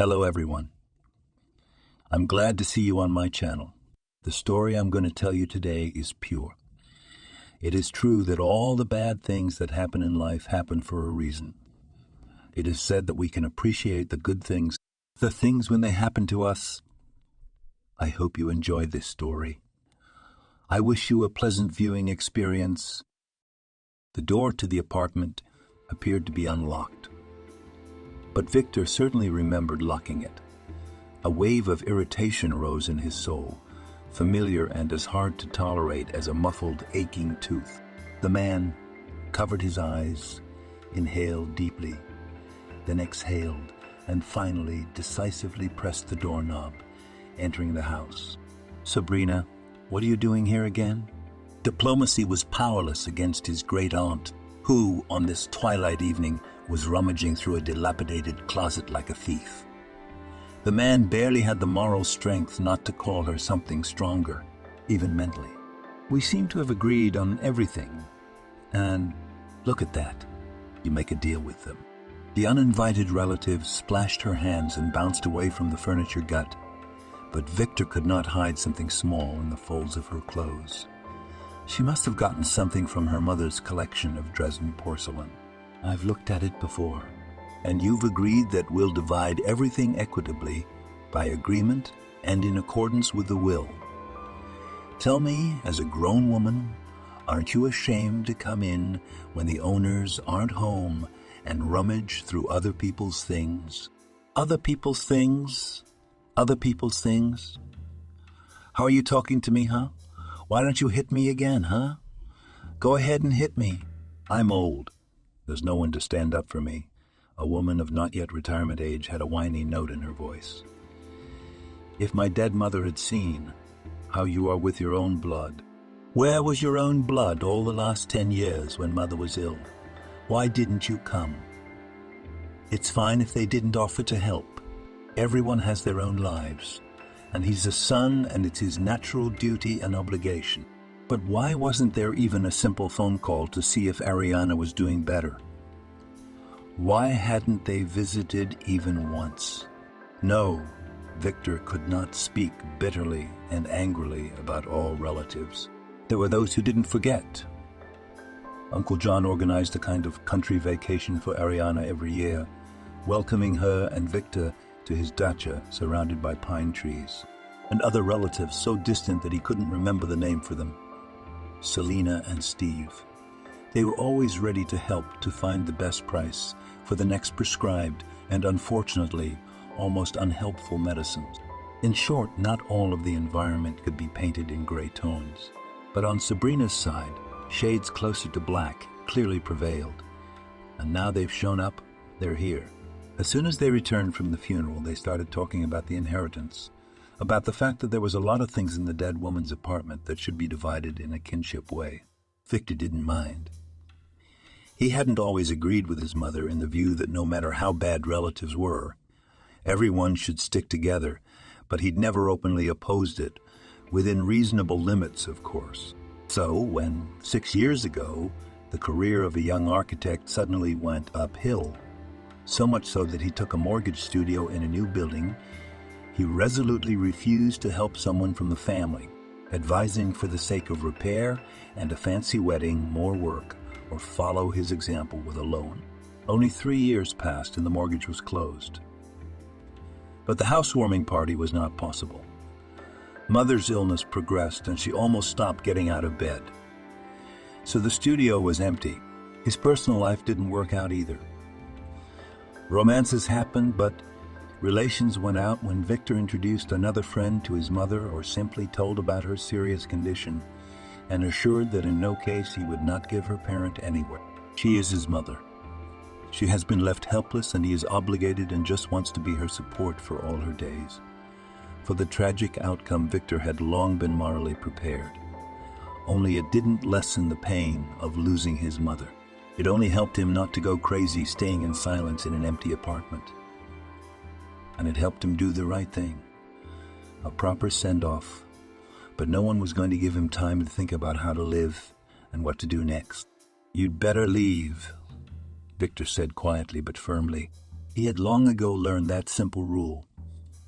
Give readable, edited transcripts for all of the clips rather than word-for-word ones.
Hello everyone. I'm glad to see you on my channel. The story I'm going to tell you today is pure. It is true that all the bad things that happen in life happen for a reason. It is said that we can appreciate the good things, the things when they happen to us. I hope you enjoy this story. I wish you a pleasant viewing experience. The door to the apartment appeared to be unlocked, but Victor certainly remembered locking it. A wave of irritation rose in his soul, familiar and as hard to tolerate as a muffled, aching tooth. The man covered his eyes, inhaled deeply, then exhaled, and finally decisively pressed the doorknob, entering the house. "Sabrina, what are you doing here again?" Diplomacy was powerless against his great-aunt, who, on this twilight evening, was rummaging through a dilapidated closet like a thief. The man barely had the moral strength not to call her something stronger, even mentally. "We seem to have agreed on everything, and look at that. You make a deal with them." The uninvited relative splashed her hands and bounced away from the furniture gut, but Victor could not hide something small in the folds of her clothes. She must have gotten something from her mother's collection of Dresden porcelain. "I've looked at it before. And you've agreed that we'll divide everything equitably by agreement and in accordance with the will. Tell me, as a grown woman, aren't you ashamed to come in when the owners aren't home and rummage through other people's things?" Other people's things? Other people's things? How are you talking to me, huh? Why don't you hit me again, huh? Go ahead and hit me. I'm old. There's no one to stand up for me. A woman of not yet retirement age had a whiny note in her voice. "If my dead mother had seen how you are with your own blood." "Where was your own blood all the last 10 years when mother was ill? Why didn't you come?" "It's fine if they didn't offer to help. Everyone has their own lives, and he's a son and it's his natural duty and obligation. But why wasn't there even a simple phone call to see if Ariana was doing better? Why hadn't they visited even once?" No, Victor could not speak bitterly and angrily about all relatives. There were those who didn't forget. Uncle John organized a kind of country vacation for Ariana every year, welcoming her and Victor to his dacha surrounded by pine trees, and other relatives so distant that he couldn't remember the name for them. Selena and Steve. They were always ready to help to find the best price for the next prescribed and, unfortunately, almost unhelpful medicines. In short, not all of the environment could be painted in gray tones. But on Sabrina's side, shades closer to black clearly prevailed. And now they've shown up, they're here. As soon as they returned from the funeral, they started talking about the inheritance, about the fact that there was a lot of things in the dead woman's apartment that should be divided in a kinship way. Victor didn't mind. He hadn't always agreed with his mother in the view that no matter how bad relatives were, everyone should stick together, but he'd never openly opposed it, within reasonable limits, of course. So when, 6 years ago, the career of a young architect suddenly went uphill, so much so that he took a mortgage studio in a new building, he resolutely refused to help someone from the family, advising for the sake of repair and a fancy wedding more work, or follow his example with a loan. Only 3 years passed and the mortgage was closed. But the housewarming party was not possible. Mother's illness progressed and she almost stopped getting out of bed. So the studio was empty. His personal life didn't work out either. Romances happened, but relations went out when Victor introduced another friend to his mother or simply told about her serious condition and assured that in no case he would not give her parent anywhere. She is his mother. She has been left helpless and he is obligated and just wants to be her support for all her days. For the tragic outcome, Victor had long been morally prepared. Only it didn't lessen the pain of losing his mother. It only helped him not to go crazy staying in silence in an empty apartment. And it helped him do the right thing. A proper send-off. But no one was going to give him time to think about how to live and what to do next. "You'd better leave," Victor said quietly but firmly. He had long ago learned that simple rule.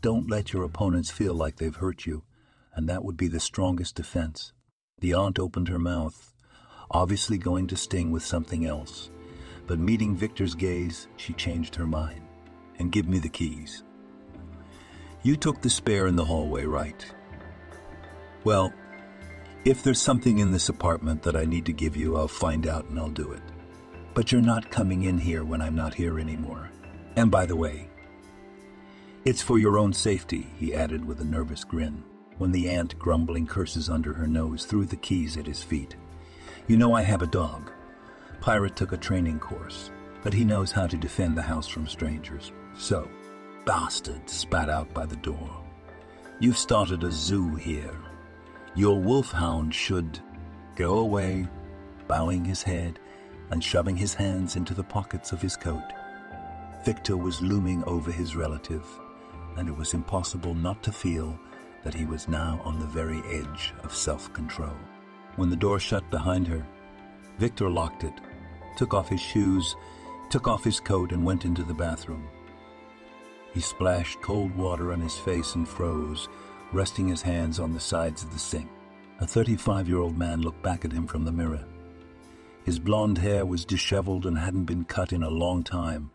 Don't let your opponents feel like they've hurt you, and that would be the strongest defense. The aunt opened her mouth, obviously going to sting with something else, but meeting Victor's gaze, she changed her mind. And give me the keys. You took the spare in the hallway, right? Well, if there's something in this apartment that I need to give you, I'll find out and I'll do it. But you're not coming in here when I'm not here anymore. And by the way, it's for your own safety, he added with a nervous grin, when the aunt, grumbling curses under her nose, threw the keys at his feet. You know I have a dog. Pirate took a training course, but he knows how to defend the house from strangers. So, bastard spat out by the door. You've started a zoo here. Your wolfhound should go away, bowing his head and shoving his hands into the pockets of his coat. Victor was looming over his relative, and it was impossible not to feel that he was now on the very edge of self-control. When the door shut behind her, Victor locked it, took off his shoes, took off his coat, and went into the bathroom. He splashed cold water on his face and froze, resting his hands on the sides of the sink. A 35-year-old man looked back at him from the mirror. His blonde hair was disheveled and hadn't been cut in a long time,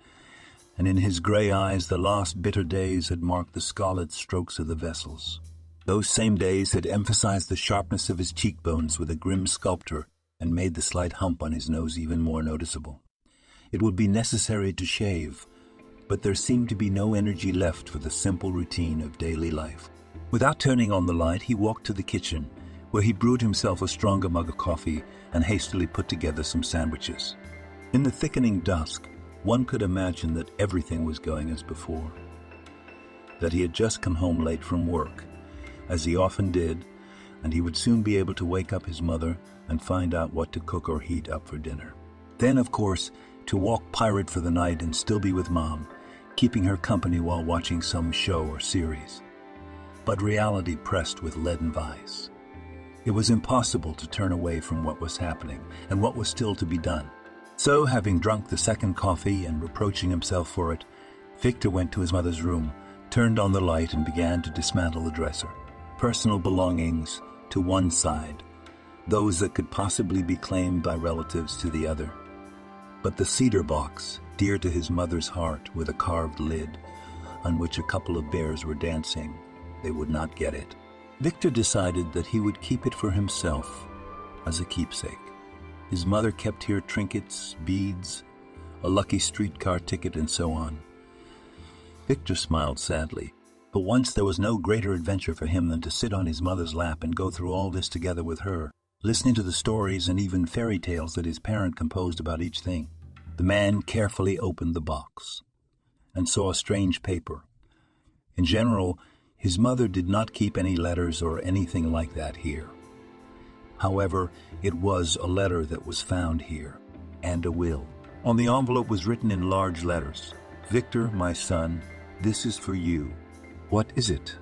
and in his gray eyes the last bitter days had marked the scarlet strokes of the vessels. Those same days had emphasized the sharpness of his cheekbones with a grim sculptor and made the slight hump on his nose even more noticeable. It would be necessary to shave, but there seemed to be no energy left for the simple routine of daily life. Without turning on the light, he walked to the kitchen, where he brewed himself a stronger mug of coffee and hastily put together some sandwiches. In the thickening dusk, one could imagine that everything was going as before, that he had just come home late from work, as he often did, and he would soon be able to wake up his mother and find out what to cook or heat up for dinner. Then, of course, to walk pirate for the night and still be with Mom, keeping her company while watching some show or series. But reality pressed with leaden vice. It was impossible to turn away from what was happening and what was still to be done. So, having drunk the second coffee and reproaching himself for it, Victor went to his mother's room, turned on the light, and began to dismantle the dresser. Personal belongings to one side, those that could possibly be claimed by relatives to the other. But the cedar box, dear to his mother's heart, with a carved lid on which a couple of bears were dancing, they would not get it. Victor decided that he would keep it for himself as a keepsake. His mother kept here trinkets, beads, a lucky streetcar ticket, and so on. Victor smiled sadly, but once there was no greater adventure for him than to sit on his mother's lap and go through all this together with her, listening to the stories and even fairy tales that his parent composed about each thing. The man carefully opened the box and saw a strange paper. In general, his mother did not keep any letters or anything like that here. However, it was a letter that was found here, and a will. On the envelope was written in large letters, "Victor, my son, this is for you." What is it?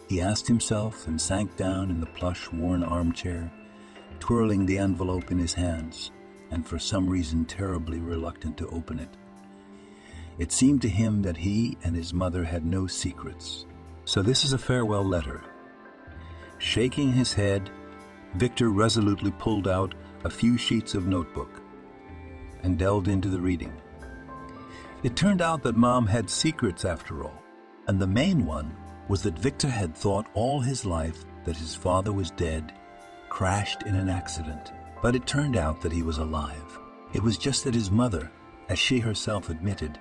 He asked himself and sank down in the plush, worn armchair, twirling the envelope in his hands, and for some reason terribly reluctant to open it. It seemed to him that he and his mother had no secrets. So this is a farewell letter. Shaking his head, Victor resolutely pulled out a few sheets of notebook and delved into the reading. It turned out that Mom had secrets after all, and the main one was that Victor had thought all his life that his father was dead, crashed in an accident, but it turned out that he was alive. It was just that his mother, as she herself admitted,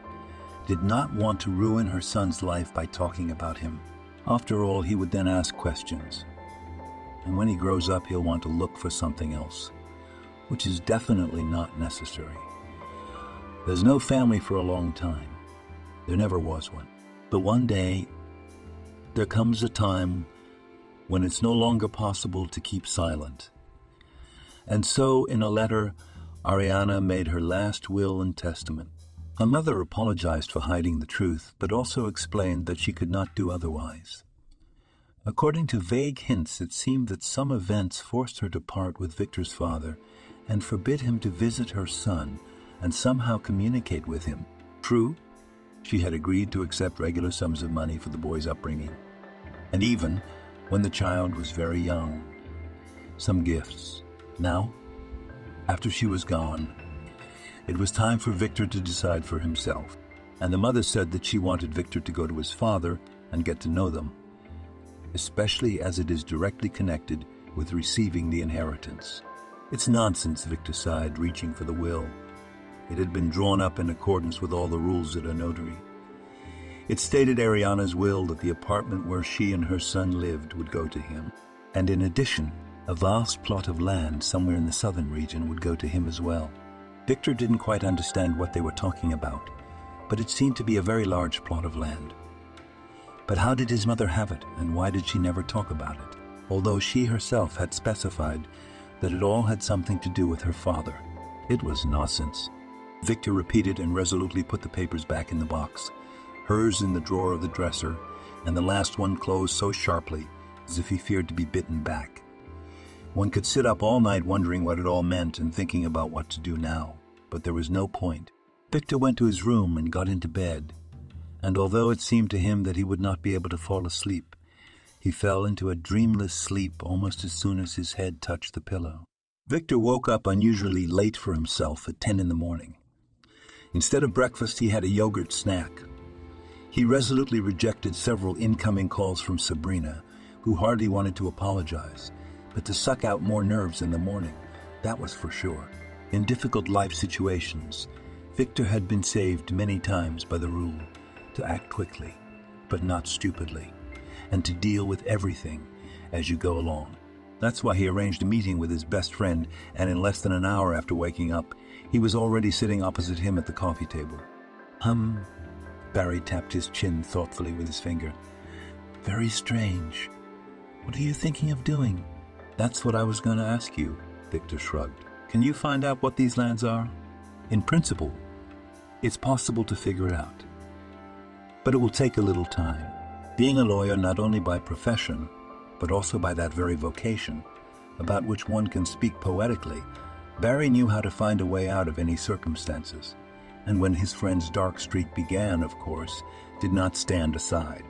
did not want to ruin her son's life by talking about him. After all, he would then ask questions. And when he grows up, he'll want to look for something else, which is definitely not necessary. There's no family for a long time. There never was one. But one day, there comes a time when it's no longer possible to keep silent. And so, in a letter, Ariana made her last will and testament. Her mother apologized for hiding the truth, but also explained that she could not do otherwise. According to vague hints, it seemed that some events forced her to part with Victor's father and forbid him to visit her son and somehow communicate with him. True, She had agreed to accept regular sums of money for the boy's upbringing, and even, when the child was very young, some gifts. Now, after she was gone, it was time for Victor to decide for himself, and the mother said that she wanted Victor to go to his father and get to know them, especially as it is directly connected with receiving the inheritance. It's nonsense, Victor sighed, reaching for the will. It had been drawn up in accordance with all the rules at a notary. It stated Ariana's will that the apartment where she and her son lived would go to him, and in addition, a vast plot of land somewhere in the southern region would go to him as well. Victor didn't quite understand what they were talking about, but it seemed to be a very large plot of land. But how did his mother have it, and why did she never talk about it, although she herself had specified that it all had something to do with her father? It was nonsense. Victor repeated and resolutely put the papers back in the box, hers in the drawer of the dresser, and the last one closed so sharply as if he feared to be bitten back. One could sit up all night wondering what it all meant and thinking about what to do now, but there was no point. Victor went to his room and got into bed, and although it seemed to him that he would not be able to fall asleep, he fell into a dreamless sleep almost as soon as his head touched the pillow. Victor woke up unusually late for himself at 10 in the morning. Instead of breakfast, he had a yogurt snack. He resolutely rejected several incoming calls from Sabrina, who hardly wanted to apologize, but to suck out more nerves in the morning, that was for sure. In difficult life situations, Victor had been saved many times by the rule to act quickly, but not stupidly, and to deal with everything as you go along. That's why he arranged a meeting with his best friend, and in less than an hour after waking up, he was already sitting opposite him at the coffee table. Barry tapped his chin thoughtfully with his finger. Very strange. What are you thinking of doing? That's what I was going to ask you, Victor shrugged. Can you find out what these lands are? In principle, it's possible to figure it out. But it will take a little time. Being a lawyer not only by profession, but also by that very vocation, about which one can speak poetically, Barry knew how to find a way out of any circumstances, and when his friend's dark streak began, of course, did not stand aside.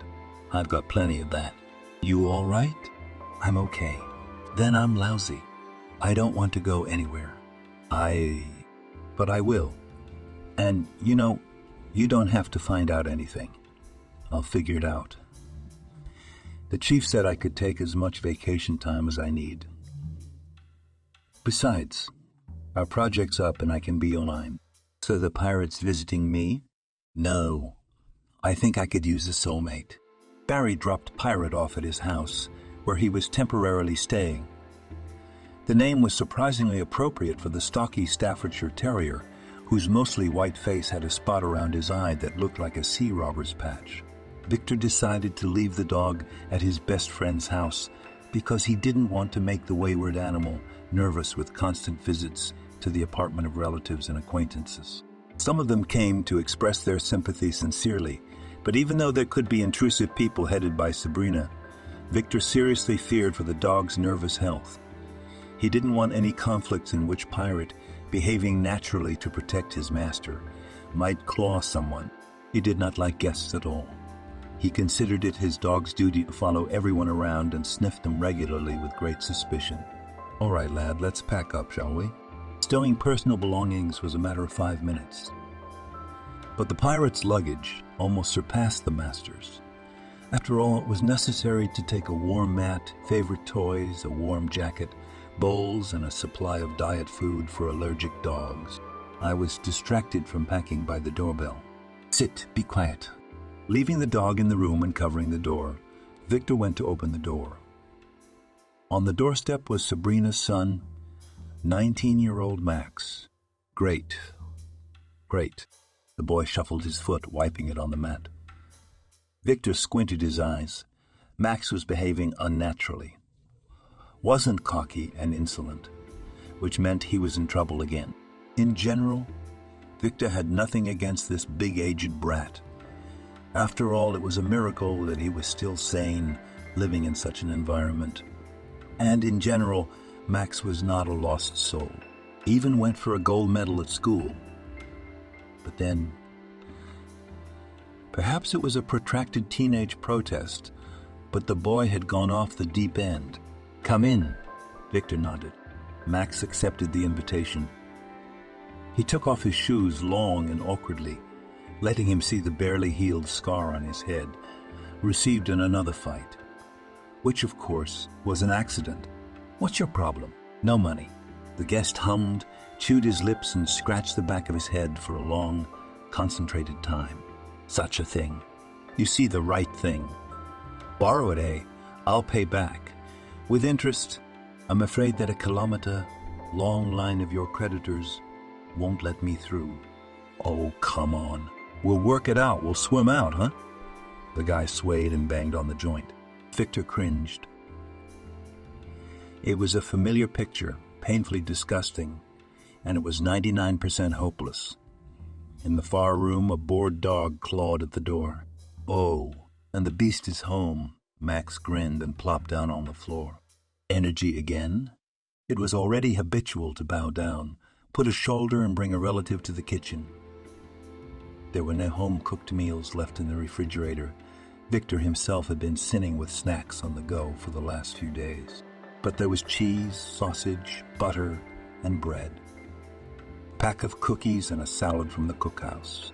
I've got plenty of that. You all right? I'm okay. Then I'm lousy. I don't want to go anywhere. But I will. And, you don't have to find out anything. I'll figure it out. The chief said I could take as much vacation time as I need. Besides, our project's up and I can be online. So the pirates visiting me? No. I think I could use a soulmate. Barry dropped Pirate off at his house, where he was temporarily staying. The name was surprisingly appropriate for the stocky Staffordshire Terrier, whose mostly white face had a spot around his eye that looked like a sea robber's patch. Victor decided to leave the dog at his best friend's house because he didn't want to make the wayward animal nervous with constant visits to the apartment of relatives and acquaintances. Some of them came to express their sympathy sincerely, but even though there could be intrusive people headed by Sabrina, Victor seriously feared for the dog's nervous health. He didn't want any conflicts in which Pirate, behaving naturally to protect his master, might claw someone. He did not like guests at all. He considered it his dog's duty to follow everyone around and sniff them regularly with great suspicion. All right, lad, let's pack up, shall we? Stowing personal belongings was a matter of 5 minutes. But the pirate's luggage almost surpassed the master's. After all, it was necessary to take a warm mat, favorite toys, a warm jacket, bowls, and a supply of diet food for allergic dogs. I was distracted from packing by the doorbell. Sit, be quiet. Leaving the dog in the room and covering the door, Victor went to open the door. On the doorstep was Sabrina's son, 19-year-old Max. Great. The boy shuffled his foot, wiping it on the mat. Victor squinted his eyes. Max was behaving unnaturally. Wasn't cocky and insolent, which meant he was in trouble again. In general, Victor had nothing against this big aged brat. After all, it was a miracle that he was still sane, living in such an environment. And in general, Max was not a lost soul. He even went for a gold medal at school. But then, Perhaps it was a protracted teenage protest, but the boy had gone off the deep end. "Come in," Victor nodded. Max accepted the invitation. He took off his shoes long and awkwardly, letting him see the barely healed scar on his head, received in another fight, which, of course, was an accident. "What's your problem?" "No money." The guest hummed, chewed his lips, and scratched the back of his head for a long, concentrated time. "Such a thing. You see the right thing. Borrow it, eh? I'll pay back. With interest. I'm afraid that a kilometer-long line of your creditors won't let me through." "Oh, come on. We'll work it out. We'll swim out, huh?" The guy swayed and banged on the joint. Victor cringed. It was a familiar picture, painfully disgusting, and it was 99% hopeless. In the far room, a bored dog clawed at the door. "Oh, and the beast is home." Max grinned and plopped down on the floor. Energy again? It was already habitual to bow down, put a shoulder, and bring a relative to the kitchen. There were no home-cooked meals left in the refrigerator. Victor himself had been sinning with snacks on the go for the last few days. But there was cheese, sausage, butter, and bread. A pack of cookies and a salad from the cookhouse.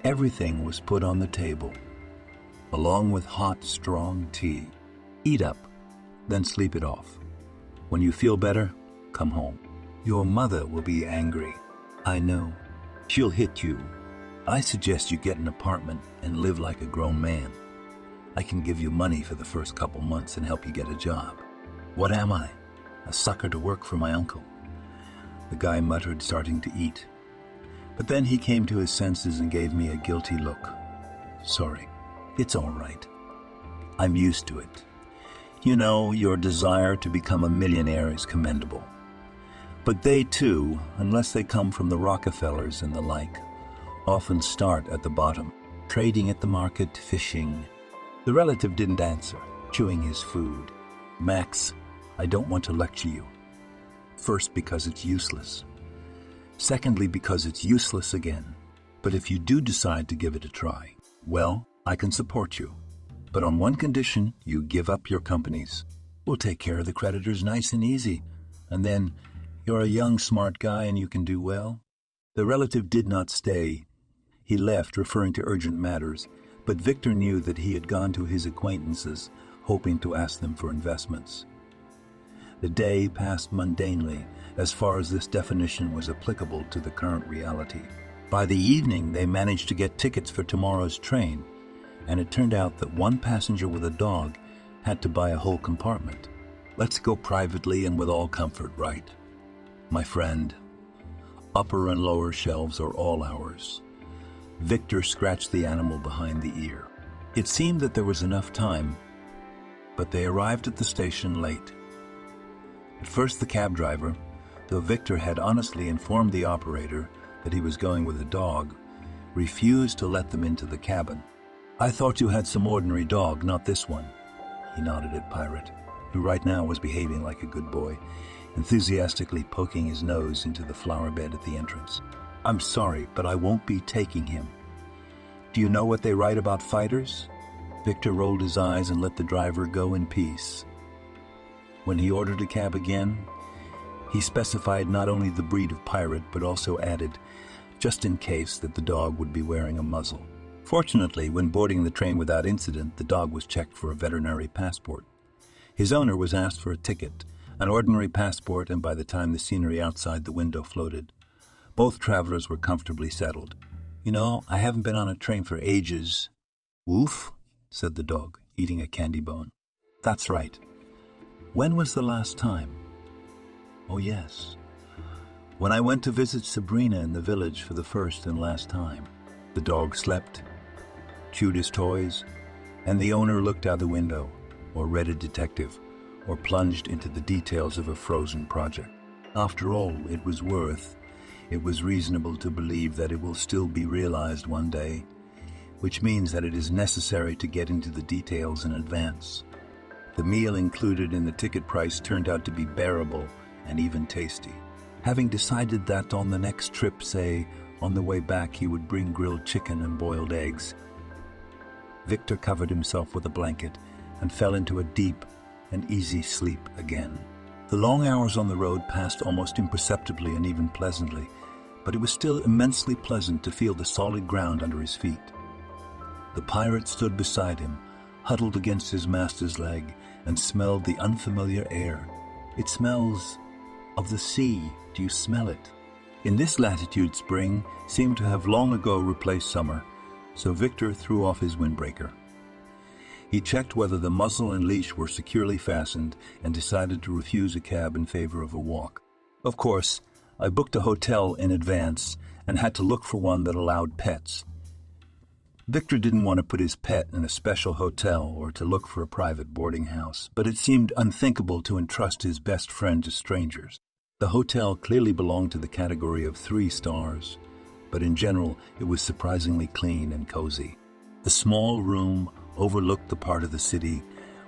Everything was put on the table, along with hot, strong tea. Eat up, then sleep it off. When you feel better, come home. Your mother will be angry. I know. She'll hit you. I suggest you get an apartment and live like a grown man. I can give you money for the first couple months and help you get a job. What am I? A sucker to work for my uncle? The guy muttered, starting to eat. But then he came to his senses and gave me a guilty look. Sorry. It's all right. I'm used to it. You know, your desire to become a millionaire is commendable. But they too, unless they come from the Rockefellers and the like, often start at the bottom, trading at the market, fishing. The relative didn't answer, chewing his food. Max, I don't want to lecture you. First, because it's useless. Secondly, because it's useless again. But if you do decide to give it a try, well, I can support you. But on one condition, you give up your companies. We'll take care of the creditors nice and easy. And then, you're a young, smart guy and you can do well. The relative did not stay. He left, referring to urgent matters, but Victor knew that he had gone to his acquaintances, hoping to ask them for investments. The day passed mundanely, as far as this definition was applicable to the current reality. By the evening, they managed to get tickets for tomorrow's train, and it turned out that one passenger with a dog had to buy a whole compartment. Let's go privately and with all comfort, right? My friend, upper and lower shelves are all ours. Victor scratched the animal behind the ear. It seemed that there was enough time, but they arrived at the station late. At first, the cab driver, though Victor had honestly informed the operator that he was going with a dog, refused to let them into the cabin. "I thought you had some ordinary dog, not this one." He nodded at Pirate, who right now was behaving like a good boy, enthusiastically poking his nose into the flower bed at the entrance. "I'm sorry, but I won't be taking him." "Do you know what they write about fighters?" Victor rolled his eyes and let the driver go in peace. When he ordered a cab again, he specified not only the breed of pirate, but also added, just in case, that the dog would be wearing a muzzle. Fortunately, when boarding the train without incident, the dog was checked for a veterinary passport. His owner was asked for a ticket, an ordinary passport, and by the time the scenery outside the window floated, both travelers were comfortably settled. "You know, I haven't been on a train for ages." "Woof," said the dog, eating a candy bone. "That's right. When was the last time?" "Oh, yes. When I went to visit Sabrina in the village for the first and last time." The dog slept, chewed his toys, and the owner looked out the window, or read a detective, or plunged into the details of a frozen project. After all, it was reasonable to believe that it will still be realized one day, which means that it is necessary to get into the details in advance. The meal included in the ticket price turned out to be bearable and even tasty. Having decided that on the next trip, say, On the way back, he would bring grilled chicken and boiled eggs. Victor covered himself with a blanket and fell into a deep and easy sleep again. The long hours on the road passed almost imperceptibly and even pleasantly, but it was still immensely pleasant to feel the solid ground under his feet. The pirate stood beside him, huddled against his master's leg, and smelled the unfamiliar air. It smells of the sea. Do you smell it? In this latitude, spring seemed to have long ago replaced summer, so Victor threw off his windbreaker. He checked whether the muzzle and leash were securely fastened and decided to refuse a cab in favor of a walk. Of course, I booked a hotel in advance and had to look for one that allowed pets. Victor didn't want to put his pet in a special hotel or to look for a private boarding house, but it seemed unthinkable to entrust his best friend to strangers. The hotel clearly belonged to the category of 3 stars, but in general it was surprisingly clean and cozy. The small room overlooked the part of the city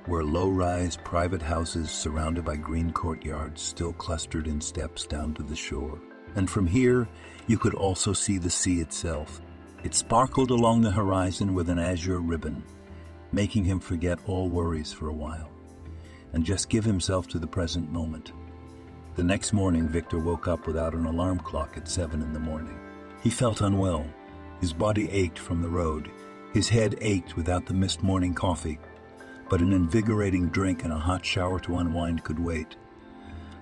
where low-rise private houses surrounded by green courtyards still clustered in steps down to the shore. And from here you could also see the sea itself. It sparkled along the horizon with an azure ribbon, making him forget all worries for a while, and just give himself to the present moment. The next morning, Victor woke up without an alarm clock at 7 in the morning. He felt unwell. His body ached from the road. His head ached without the missed morning coffee, but an invigorating drink and a hot shower to unwind could wait.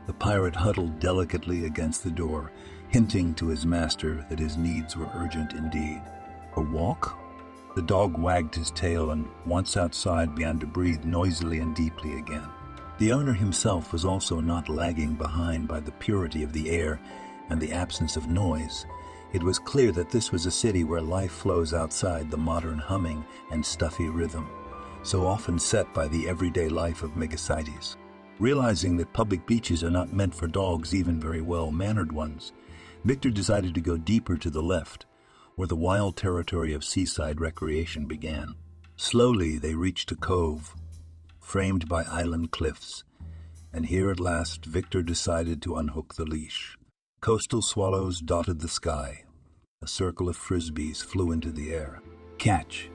The pirate huddled delicately against the door, hinting to his master that his needs were urgent indeed. A walk? The dog wagged his tail and, once outside, began to breathe noisily and deeply again. The owner himself was also not lagging behind by the purity of the air and the absence of noise. It was clear that this was a city where life flows outside the modern humming and stuffy rhythm, so often set by the everyday life of megacities. Realizing that public beaches are not meant for dogs, even very well-mannered ones, Victor decided to go deeper to the left, where the wild territory of seaside recreation began. Slowly they reached a cove, framed by island cliffs, and here at last Victor decided to unhook the leash. Coastal swallows dotted the sky. A circle of frisbees flew into the air. Catch!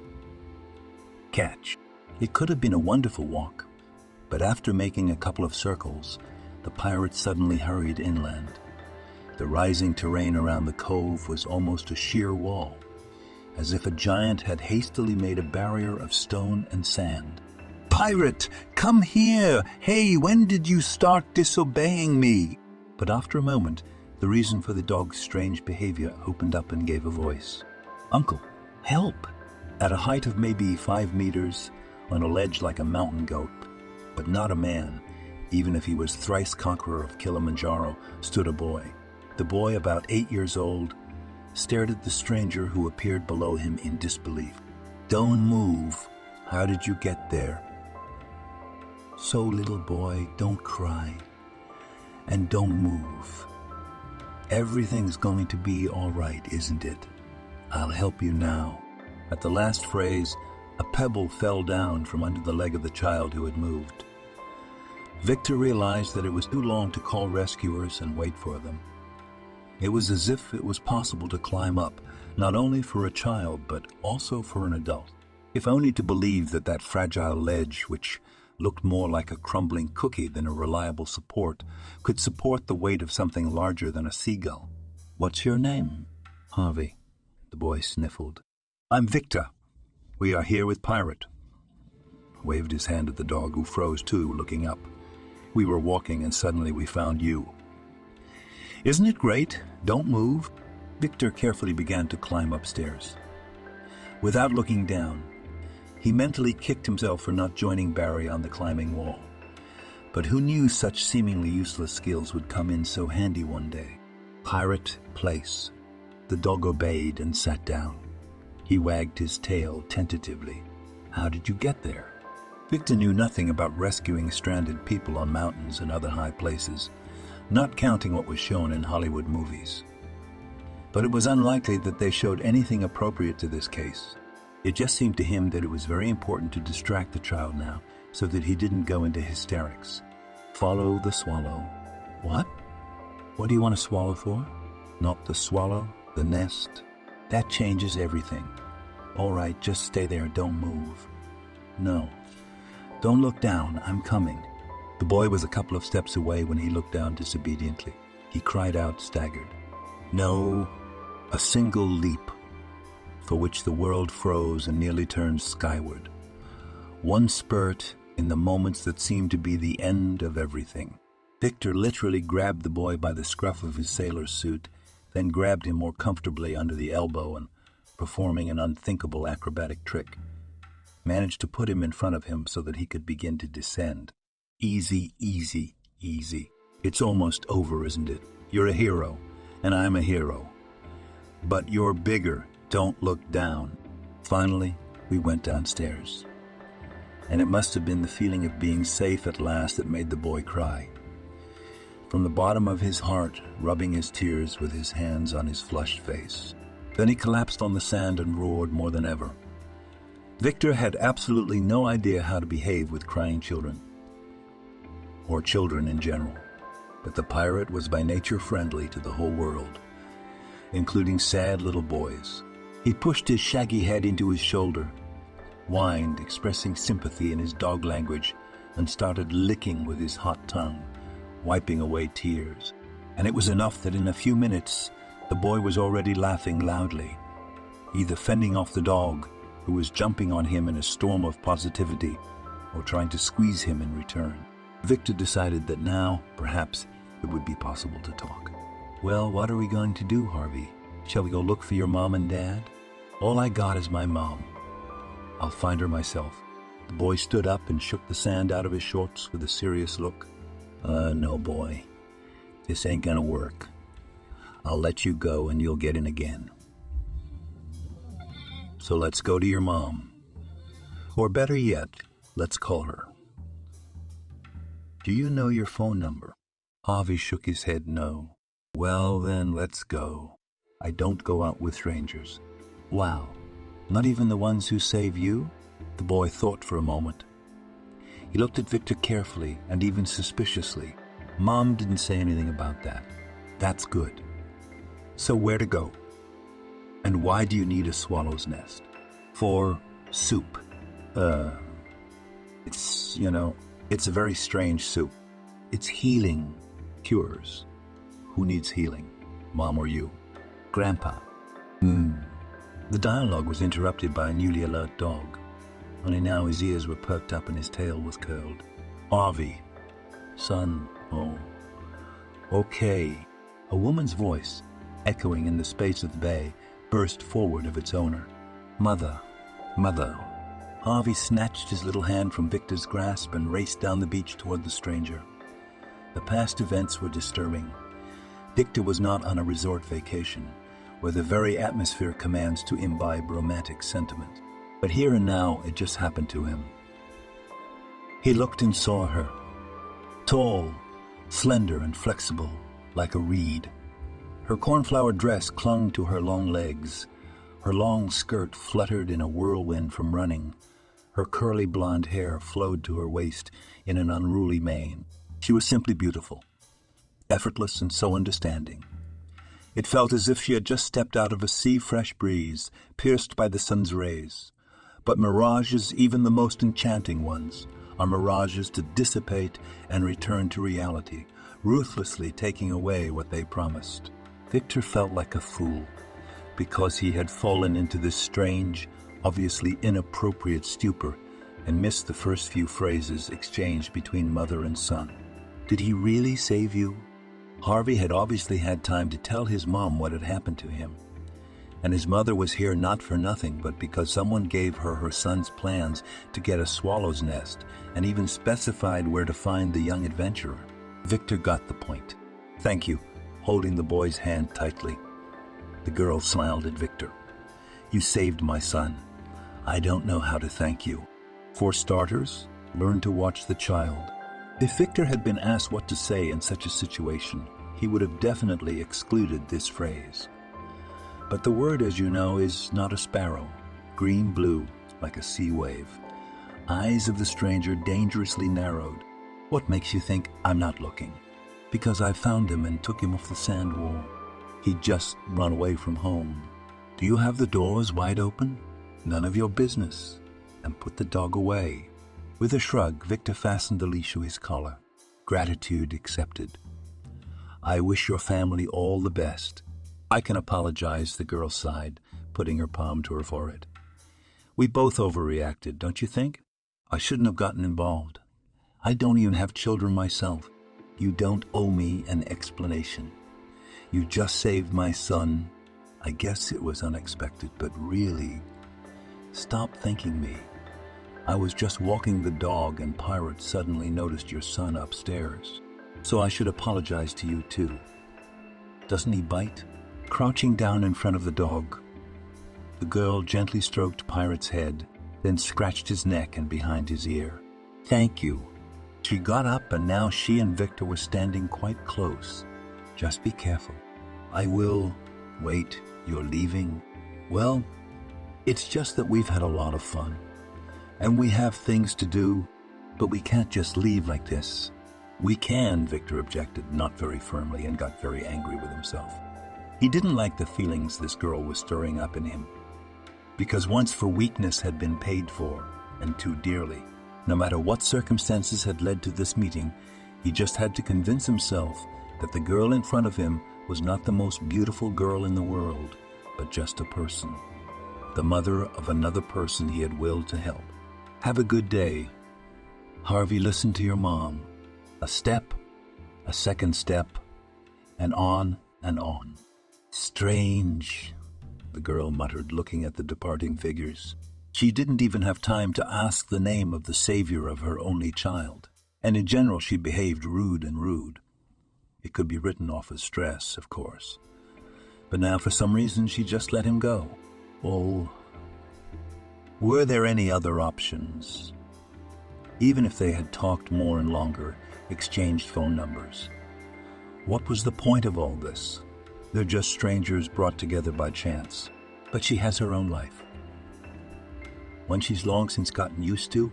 Catch! It could have been a wonderful walk, but after making a couple of circles, the pirate suddenly hurried inland. The rising terrain around the cove was almost a sheer wall, as if a giant had hastily made a barrier of stone and sand. "Pirate, come here! Hey, when did you start disobeying me?" But after a moment, the reason for the dog's strange behavior opened up and gave a voice. "Uncle, help!" At a height of maybe 5 meters, on a ledge like a mountain goat, but not a man, even if he was thrice conqueror of Kilimanjaro, stood a boy. The boy, about 8 years old, stared at the stranger who appeared below him in disbelief. "Don't move. How did you get there?" "So, little boy, don't cry. And don't move. Everything's going to be all right, isn't it? I'll help you now." At the last phrase, a pebble fell down from under the leg of the child who had moved. Victor realized that it was too long to call rescuers and wait for them. It was as if it was possible to climb up, not only for a child, but also for an adult. If only to believe that that fragile ledge, which looked more like a crumbling cookie than a reliable support, could support the weight of something larger than a seagull. "What's your name?" "Harvey," the boy sniffled. "I'm Victor. We are here with Pirate." Waved his hand at the dog, who froze too, looking up. "We were walking and suddenly we found you." "Isn't it great? Don't move." Victor carefully began to climb upstairs. Without looking down, he mentally kicked himself for not joining Barry on the climbing wall. But who knew such seemingly useless skills would come in so handy one day? Pirate Place. The dog obeyed and sat down. He wagged his tail tentatively. "How did you get there?" Victor knew nothing about rescuing stranded people on mountains and other high places, not counting what was shown in Hollywood movies. But it was unlikely that they showed anything appropriate to this case. It just seemed to him that it was very important to distract the child now, so that he didn't go into hysterics. Follow the swallow. "What? What do you want to swallow for?" "Not the swallow, The nest, that changes everything. All right, just stay there, don't move. No, don't look down, I'm coming. The boy was a couple of steps away when he looked down disobediently. He cried out, staggered. No, a single leap, for which the world froze and nearly turned skyward. One spurt in the moments that seemed to be the end of everything. Victor literally grabbed the boy by the scruff of his sailor's suit, then grabbed him more comfortably under the elbow and, performing an unthinkable acrobatic trick, managed to put him in front of him so that he could begin to descend. Easy, easy, easy. It's almost over, isn't it? You're a hero, and I'm a hero. But you're bigger. Don't look down. Finally, we went downstairs. And it must have been the feeling of being safe at last that made the boy cry. From the bottom of his heart, rubbing his tears with his hands on his flushed face. Then he collapsed on the sand and roared more than ever. Victor had absolutely no idea how to behave with crying children, or children in general. But the pirate was by nature friendly to the whole world, including sad little boys. He pushed his shaggy head into his shoulder, whined, expressing sympathy in his dog language, and started licking with his hot tongue, wiping away tears. And it was enough that in a few minutes, the boy was already laughing loudly, either fending off the dog, who was jumping on him in a storm of positivity, or trying to squeeze him in return. Victor decided that now, perhaps, it would be possible to talk. Well, what are we going to do, Harvey? Shall we go look for your mom and dad? All I got is my mom. I'll find her myself. The boy stood up and shook the sand out of his shorts with a serious look. No, boy. This ain't gonna work. I'll let you go and you'll get in again. So let's go to your mom. Or better yet, let's call her. Do you know your phone number? Harvey shook his head no. Well then, let's go. I don't go out with strangers. Wow, not even the ones who save you? The boy thought for a moment. He looked at Victor carefully and even suspiciously. Mom didn't say anything about that. That's good. So where to go? And why do you need a swallow's nest? For soup. It's a very strange soup. It's healing, cures. Who needs healing? Mom or you? Grandpa. The dialogue was interrupted by a newly alert dog. Only now his ears were perked up and his tail was curled. Harvey. Son. Oh. Okay. A woman's voice, echoing in the space of the bay, burst forward of its owner. Mother. Mother. Harvey snatched his little hand from Victor's grasp and raced down the beach toward the stranger. The past events were disturbing. Victor was not on a resort vacation, where the very atmosphere commands to imbibe romantic sentiment. But here and now, it just happened to him. He looked and saw her, tall, slender and flexible, like a reed. Her cornflower dress clung to her long legs. Her long skirt fluttered in a whirlwind from running. Her curly blonde hair flowed to her waist in an unruly mane. She was simply beautiful, effortless and so understanding. It felt as if she had just stepped out of a sea-fresh breeze, pierced by the sun's rays. But mirages, even the most enchanting ones, are mirages to dissipate and return to reality, ruthlessly taking away what they promised. Victor felt like a fool, because he had fallen into this strange, obviously inappropriate stupor and missed the first few phrases exchanged between mother and son. Did he really save you? Harvey had obviously had time to tell his mom what had happened to him. And his mother was here not for nothing, but because someone gave her her son's plans to get a swallow's nest and even specified where to find the young adventurer. Victor got the point. Thank you, holding the boy's hand tightly. The girl smiled at Victor. You saved my son. I don't know how to thank you. For starters, learn to watch the child. If Victor had been asked what to say in such a situation, he would have definitely excluded this phrase. But the word, as you know, is not a sparrow, green-blue, like a sea wave. Eyes of the stranger dangerously narrowed. What makes you think I'm not looking? Because I found him and took him off the sand wall. He'd just run away from home. Do you have the doors wide open? None of your business. And put the dog away. With a shrug, Victor fastened the leash to his collar. Gratitude accepted. I wish your family all the best. I can apologize, the girl sighed, putting her palm to her forehead. We both overreacted, don't you think? I shouldn't have gotten involved. I don't even have children myself. You don't owe me an explanation. You just saved my son. I guess it was unexpected, but really, stop thanking me. I was just walking the dog and Pirate suddenly noticed your son upstairs. So I should apologize to you too. Doesn't he bite? Crouching down in front of the dog, the girl gently stroked Pirate's head, then scratched his neck and behind his ear. Thank you. She got up and now she and Victor were standing quite close. Just be careful. I will. Wait, you're leaving? Well, it's just that we've had a lot of fun. And we have things to do, but we can't just leave like this. We can, Victor objected, not very firmly, and got very angry with himself. He didn't like the feelings this girl was stirring up in him, because once for weakness had been paid for, and too dearly. No matter what circumstances had led to this meeting, he just had to convince himself that the girl in front of him was not the most beautiful girl in the world, but just a person, the mother of another person he had willed to help. Have a good day. Harvey, listen to your mom. A step, a second step, and on and on. Strange, the girl muttered, looking at the departing figures. She didn't even have time to ask the name of the savior of her only child, and in general she behaved rude. It could be written off as stress, of course. But now for some reason she just let him go. Oh, were there any other options? Even if they had talked more and longer, exchanged phone numbers. What was the point of all this? They're just strangers brought together by chance. But she has her own life, one she's long since gotten used to,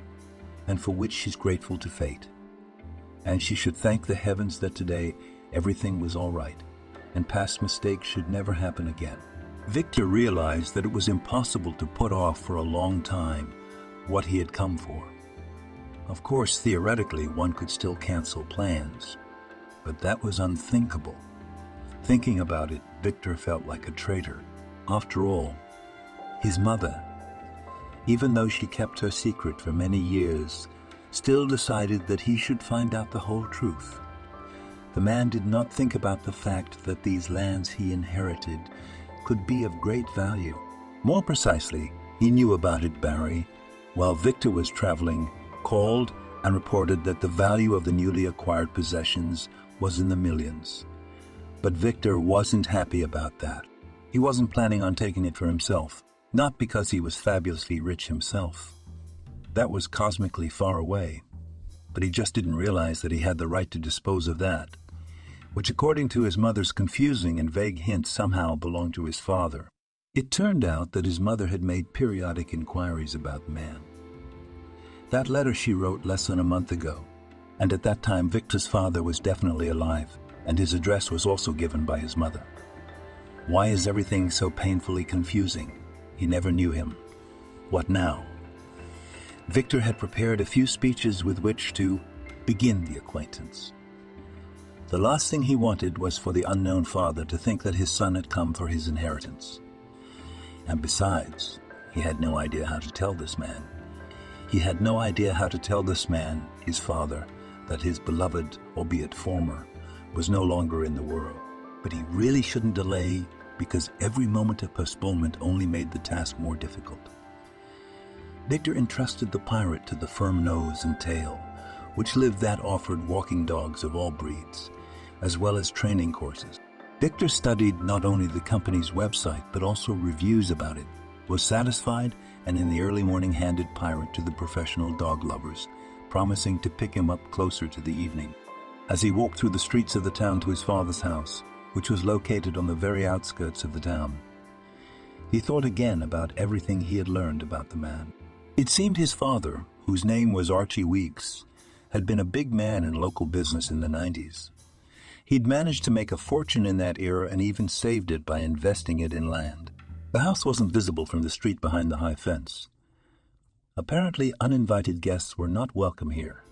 and for which she's grateful to fate. And she should thank the heavens that today everything was all right, and past mistakes should never happen again. Victor realized that it was impossible to put off for a long time what he had come for. Of course, theoretically, one could still cancel plans, but that was unthinkable. Thinking about it, Victor felt like a traitor. After all, his mother, even though she kept her secret for many years, still decided that he should find out the whole truth. The man did not think about the fact that these lands he inherited could be of great value. More precisely, he knew about it, Barry, while Victor was traveling, called and reported that the value of the newly acquired possessions was in the millions. But Victor wasn't happy about that. He wasn't planning on taking it for himself, not because he was fabulously rich himself. That was cosmically far away, but he just didn't realize that he had the right to dispose of that, which according to his mother's confusing and vague hints somehow belonged to his father. It turned out that his mother had made periodic inquiries about the man. That letter she wrote less than a month ago, and at that time Victor's father was definitely alive, and his address was also given by his mother. Why is everything so painfully confusing? He never knew him. What now? Victor had prepared a few speeches with which to begin the acquaintance. The last thing he wanted was for the unknown father to think that his son had come for his inheritance. And besides, he had no idea how to tell this man. He had no idea how to tell this man, his father, that his beloved, albeit former, was no longer in the world. But he really shouldn't delay, because every moment of postponement only made the task more difficult. Victor entrusted the pirate to the firm nose and tail, which lived that offered walking dogs of all breeds, as well as training courses. Victor studied not only the company's website, but also reviews about it, was satisfied, and in the early morning handed Pirate to the professional dog lovers, promising to pick him up closer to the evening. As he walked through the streets of the town to his father's house, which was located on the very outskirts of the town, he thought again about everything he had learned about the man. It seemed his father, whose name was Archie Weeks, had been a big man in local business in the 90s. He'd managed to make a fortune in that era and even saved it by investing it in land. The house wasn't visible from the street behind the high fence. Apparently, uninvited guests were not welcome here.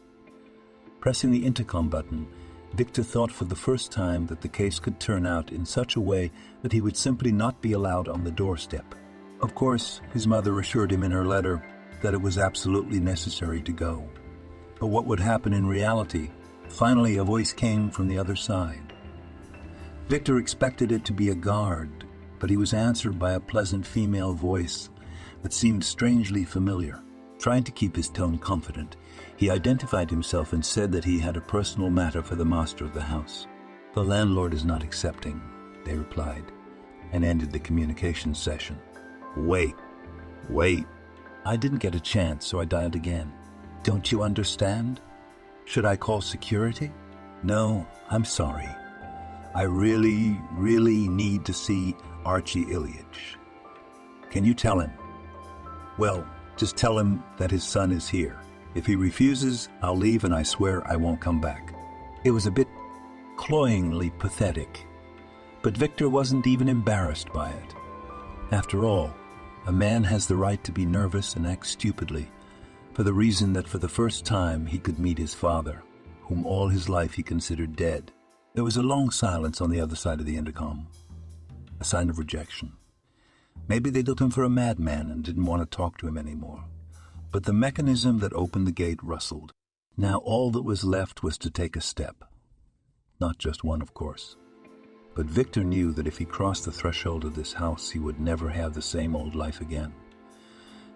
Pressing the intercom button, Victor thought for the first time that the case could turn out in such a way that he would simply not be allowed on the doorstep. Of course, his mother assured him in her letter that it was absolutely necessary to go. But what would happen in reality? Finally, a voice came from the other side. Victor expected it to be a guard, but he was answered by a pleasant female voice that seemed strangely familiar. Trying to keep his tone confident, he identified himself and said that he had a personal matter for the master of the house. "The landlord is not accepting," they replied, and ended the communication session. Wait. I didn't get a chance, so I dialed again. "Don't you understand? Should I call security?" "No, I'm sorry. I really need to see Archie Ilyich." "Can you tell him?" "Well, just tell him that his son is here. If he refuses, I'll leave and I swear I won't come back." It was a bit cloyingly pathetic, but Victor wasn't even embarrassed by it. After all, a man has the right to be nervous and act stupidly, for the reason that for the first time he could meet his father, whom all his life he considered dead. There was a long silence on the other side of the intercom, a sign of rejection. Maybe they took him for a madman and didn't want to talk to him anymore. But the mechanism that opened the gate rustled. Now all that was left was to take a step. Not just one, of course. But Victor knew that if he crossed the threshold of this house, he would never have the same old life again.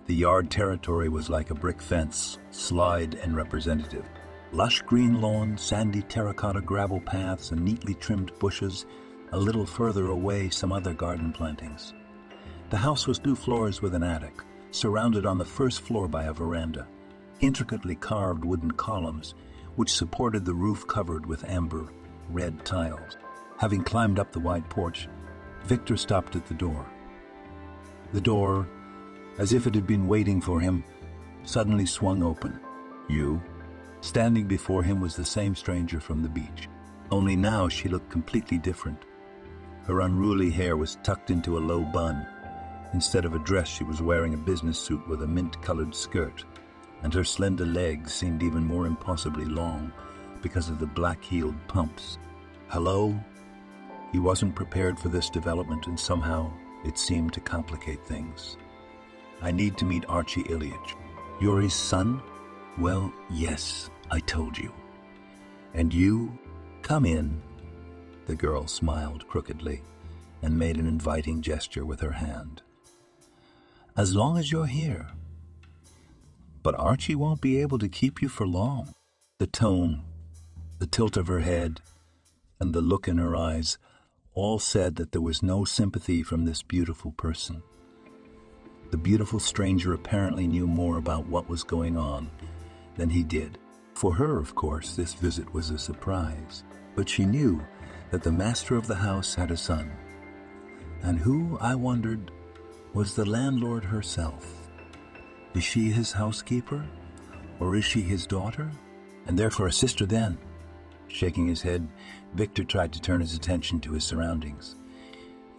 The yard territory was like a brick fence, slide and representative. Lush green lawn, sandy terracotta gravel paths, and neatly trimmed bushes. A little further away, some other garden plantings. The house was 2 floors with an attic, surrounded on the first floor by a veranda, intricately carved wooden columns, which supported the roof covered with amber red tiles. Having climbed up the wide porch, Victor stopped at the door. The door, as if it had been waiting for him, suddenly swung open. "You?" Standing before him was the same stranger from the beach. Only now she looked completely different. Her unruly hair was tucked into a low bun. Instead of a dress, she was wearing a business suit with a mint-colored skirt, and her slender legs seemed even more impossibly long because of the black-heeled pumps. "Hello?" He wasn't prepared for this development, and somehow it seemed to complicate things. "I need to meet Archie Ilyich." "You're his son?" "Well, yes, I told you." "And you? Come in." The girl smiled crookedly and made an inviting gesture with her hand. "As long as you're here." "But Archie won't be able to keep you for long." The tone, the tilt of her head, and the look in her eyes all said that there was no sympathy from this beautiful person. The beautiful stranger apparently knew more about what was going on than he did. For her, of course, this visit was a surprise, but she knew that the master of the house had a son. And who, I wondered, was the landlord herself? Is she his housekeeper? Or is she his daughter? And therefore a sister then? Shaking his head, Victor tried to turn his attention to his surroundings.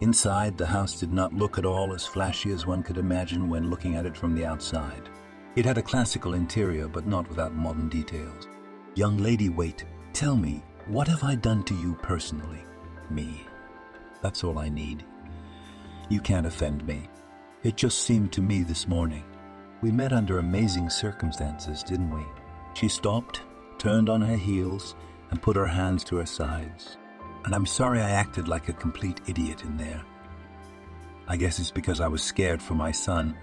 Inside, the house did not look at all as flashy as one could imagine when looking at it from the outside. It had a classical interior, but not without modern details. "Young lady, wait. Tell me, what have I done to you personally?" "Me. That's all I need. You can't offend me. It just seemed to me this morning. We met under amazing circumstances, didn't we?" She stopped, turned on her heels, and put her hands to her sides. "And I'm sorry I acted like a complete idiot in there. I guess it's because I was scared for my son,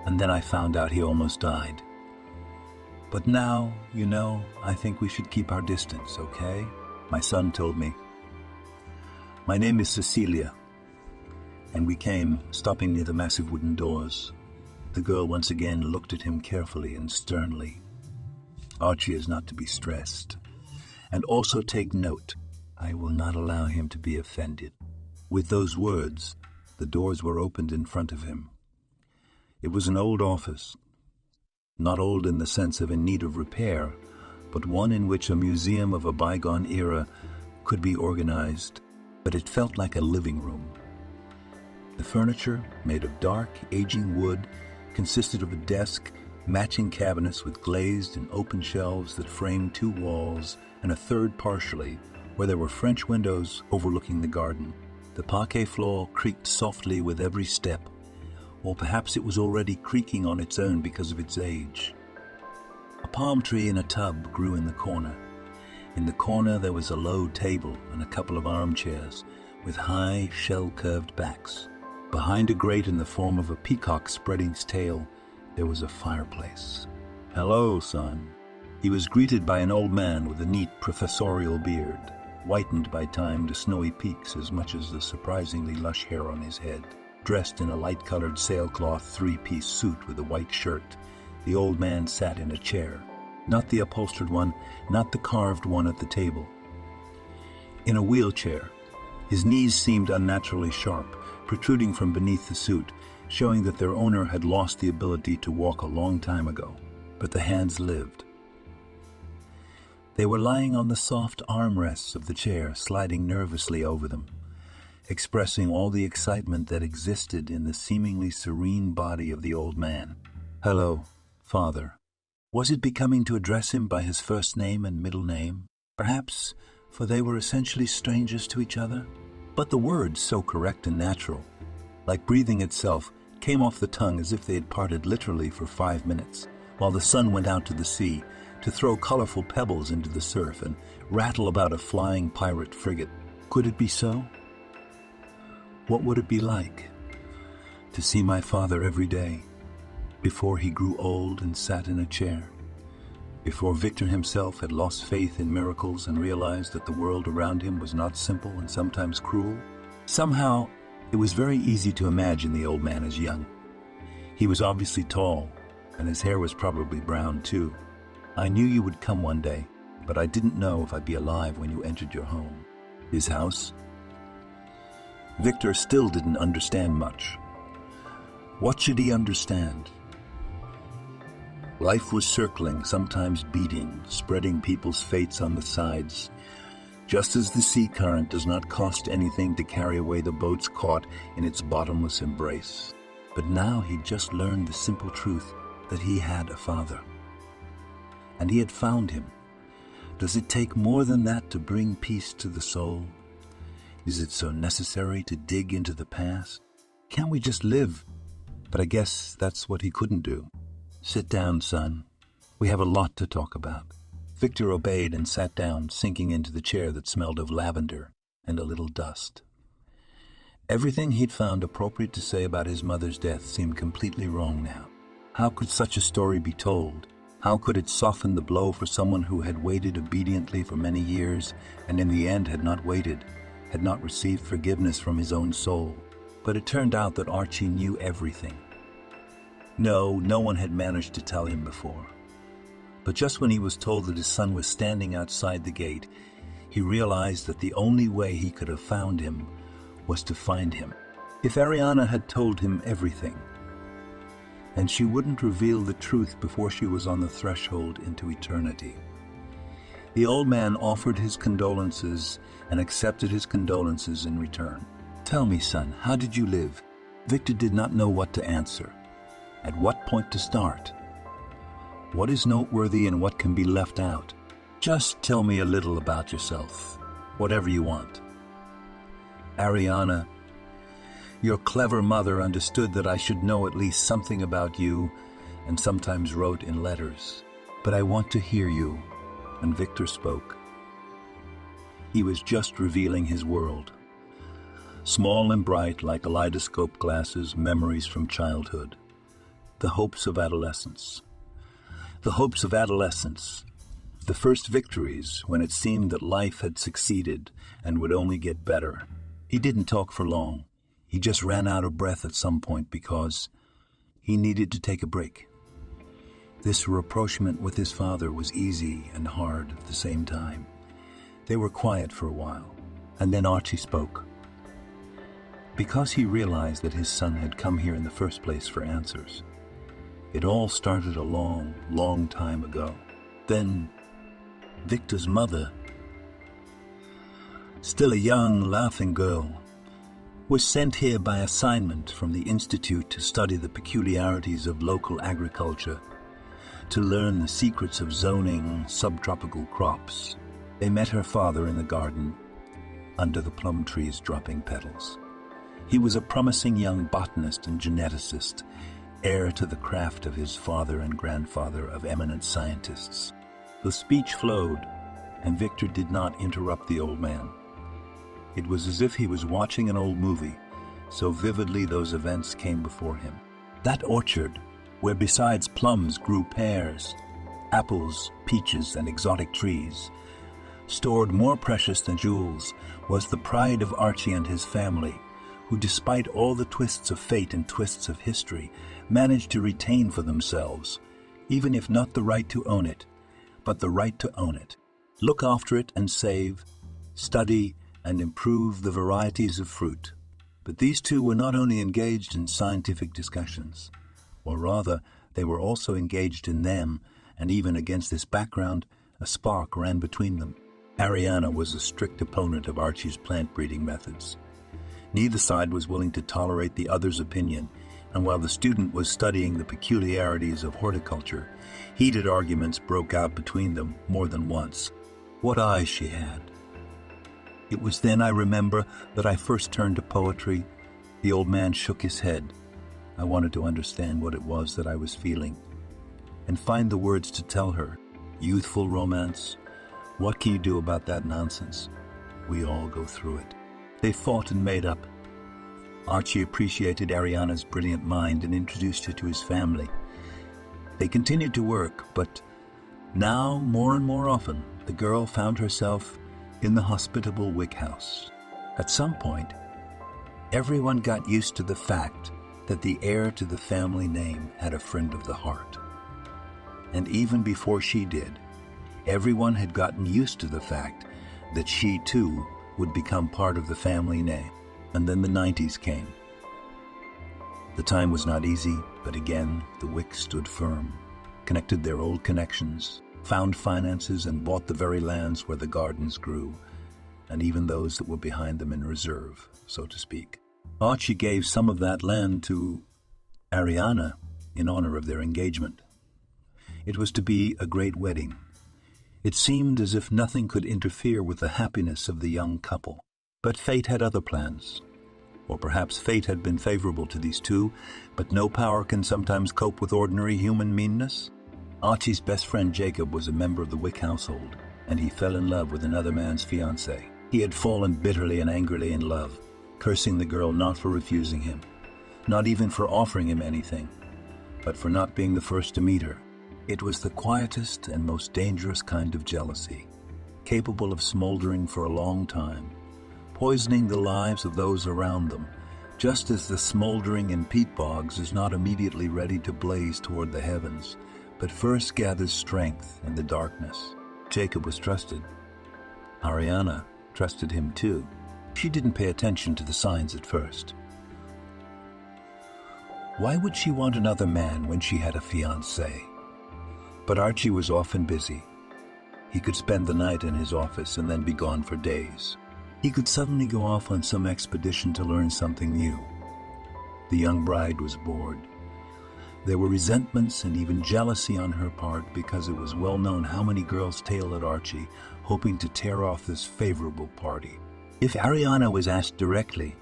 and then I found out he almost died. But now, you know, I think we should keep our distance, okay? My son told me. My name is Cecilia." And we came, stopping near the massive wooden doors. The girl once again looked at him carefully and sternly. "Archie is not to be stressed. And also take note, I will not allow him to be offended." With those words, the doors were opened in front of him. It was an old office, not old in the sense of in need of repair, but one in which a museum of a bygone era could be organized, but it felt like a living room. The furniture, made of dark, aging wood, consisted of a desk, matching cabinets with glazed and open shelves that framed two walls, and a third partially, where there were French windows overlooking the garden. The parquet floor creaked softly with every step, or perhaps it was already creaking on its own because of its age. A palm tree in a tub grew in the corner. In the corner there was a low table and a couple of armchairs with high, shell-curved backs. Behind a grate in the form of a peacock spreading its tail, there was a fireplace. "Hello, son." He was greeted by an old man with a neat professorial beard, whitened by time to snowy peaks as much as the surprisingly lush hair on his head. Dressed in a light-colored sailcloth three-piece suit with a white shirt, the old man sat in a chair. Not the upholstered one, not the carved one at the table. In a wheelchair. His knees seemed unnaturally sharp, protruding from beneath the suit, showing that their owner had lost the ability to walk a long time ago, but the hands lived. They were lying on the soft armrests of the chair, sliding nervously over them, expressing all the excitement that existed in the seemingly serene body of the old man. "Hello, Father." Was it becoming to address him by his first name and middle name? Perhaps, for they were essentially strangers to each other? But the words, so correct and natural, like breathing itself, came off the tongue as if they had parted literally for 5 minutes, while the sun went out to the sea to throw colorful pebbles into the surf and rattle about a flying pirate frigate. Could it be so? What would it be like to see my father every day, before he grew old and sat in a chair, before Victor himself had lost faith in miracles and realized that the world around him was not simple and sometimes cruel? Somehow, it was very easy to imagine the old man as young. He was obviously tall, and his hair was probably brown too. "I knew you would come one day, but I didn't know if I'd be alive when you entered your home." His house? Victor still didn't understand much. What should he understand? Life was circling, sometimes beating, spreading people's fates on the sides. Just as the sea current does not cost anything to carry away the boats caught in its bottomless embrace. But now he'd just learned the simple truth that he had a father. And he had found him. Does it take more than that to bring peace to the soul? Is it so necessary to dig into the past? Can't we just live? But I guess that's what he couldn't do. "Sit down, son. We have a lot to talk about." Victor obeyed and sat down, sinking into the chair that smelled of lavender and a little dust. Everything he'd found appropriate to say about his mother's death seemed completely wrong now. How could such a story be told? How could it soften the blow for someone who had waited obediently for many years and in the end had not waited, had not received forgiveness from his own soul? But it turned out that Archie knew everything. No one had managed to tell him before. But just when he was told that his son was standing outside the gate, he realized that the only way he could have found him was to find him. If Ariana had told him everything, and she wouldn't reveal the truth before she was on the threshold into eternity. The old man offered his condolences and accepted his condolences in return. "Tell me, son, how did you live?" Victor did not know what to answer. At what point to start? What is noteworthy and what can be left out? "Just tell me a little about yourself, whatever you want." "Ariana, your clever mother understood that I should know at least something about you and sometimes wrote in letters. But I want to hear you." And Victor spoke. He was just revealing his world. Small and bright like kaleidoscope glasses, memories from childhood. The hopes of adolescence. The hopes of adolescence. The first victories when it seemed that life had succeeded and would only get better. He didn't talk for long. He just ran out of breath at some point because he needed to take a break. This rapprochement with his father was easy and hard at the same time. They were quiet for a while, and then Archie spoke. Because he realized that his son had come here in the first place for answers. It all started a long, long time ago. Then, Victor's mother. still a young, laughing girl, was sent here by assignment from the Institute to study the peculiarities of local agriculture, to learn the secrets of zoning subtropical crops. They met her father in the garden, under the plum trees dropping petals. He was a promising young botanist and geneticist, heir to the craft of his father and grandfather of eminent scientists. The speech flowed, and Victor did not interrupt the old man. It was as if he was watching an old movie, so vividly those events came before him. That orchard, where besides plums grew pears, apples, peaches, and exotic trees, stored more precious than jewels, was the pride of Archie and his family, who, despite all the twists of fate and twists of history, managed to retain for themselves, even if not the right to own it, but the right to own it, look after it and save, study, and improve the varieties of fruit. But these two were not only engaged in scientific discussions, or rather, they were also engaged in them, and even against this background, a spark ran between them. Ariana was a strict opponent of Archie's plant breeding methods. Neither side was willing to tolerate the other's opinion, and while the student was studying the peculiarities of horticulture, heated arguments broke out between them more than once. What eyes she had! It was then, I remember, that I first turned to poetry. The old man shook his head. I wanted to understand what it was that I was feeling, and find the words to tell her. Youthful romance? What can you do about that nonsense? We all go through it. They fought and made up. Archie appreciated Ariana's brilliant mind and introduced her to his family. They continued to work, but now, more and more often, the girl found herself in the hospitable Wick house. At some point, everyone got used to the fact that the heir to the family name had a friend of the heart. And even before she did, everyone had gotten used to the fact that she, too, would become part of the family name. And then the 90s came. The time was not easy, but again, the Wicks stood firm, connected their old connections, found finances, and bought the very lands where the gardens grew, and even those that were behind them in reserve, so to speak. Archie gave some of that land to Ariana in honor of their engagement. It was to be a great wedding. It seemed as if nothing could interfere with the happiness of the young couple. But fate had other plans. Or perhaps fate had been favorable to these two, but no power can sometimes cope with ordinary human meanness. Archie's best friend Jacob was a member of the Wick household, and he fell in love with another man's fiancée. He had fallen bitterly and angrily in love, cursing the girl not for refusing him, not even for offering him anything, but for not being the first to meet her. It was the quietest and most dangerous kind of jealousy, capable of smoldering for a long time, poisoning the lives of those around them, just as the smoldering in peat bogs is not immediately ready to blaze toward the heavens, but first gathers strength in the darkness. Jacob was trusted. Ariana trusted him too. She didn't pay attention to the signs at first. Why would she want another man when she had a fiancé? But Archie was often busy. He could spend the night in his office and then be gone for days. He could suddenly go off on some expedition to learn something new. The young bride was bored. There were resentments and even jealousy on her part because it was well known how many girls tailed at Archie, hoping to tear off this favorable party. If Ariana was asked directly,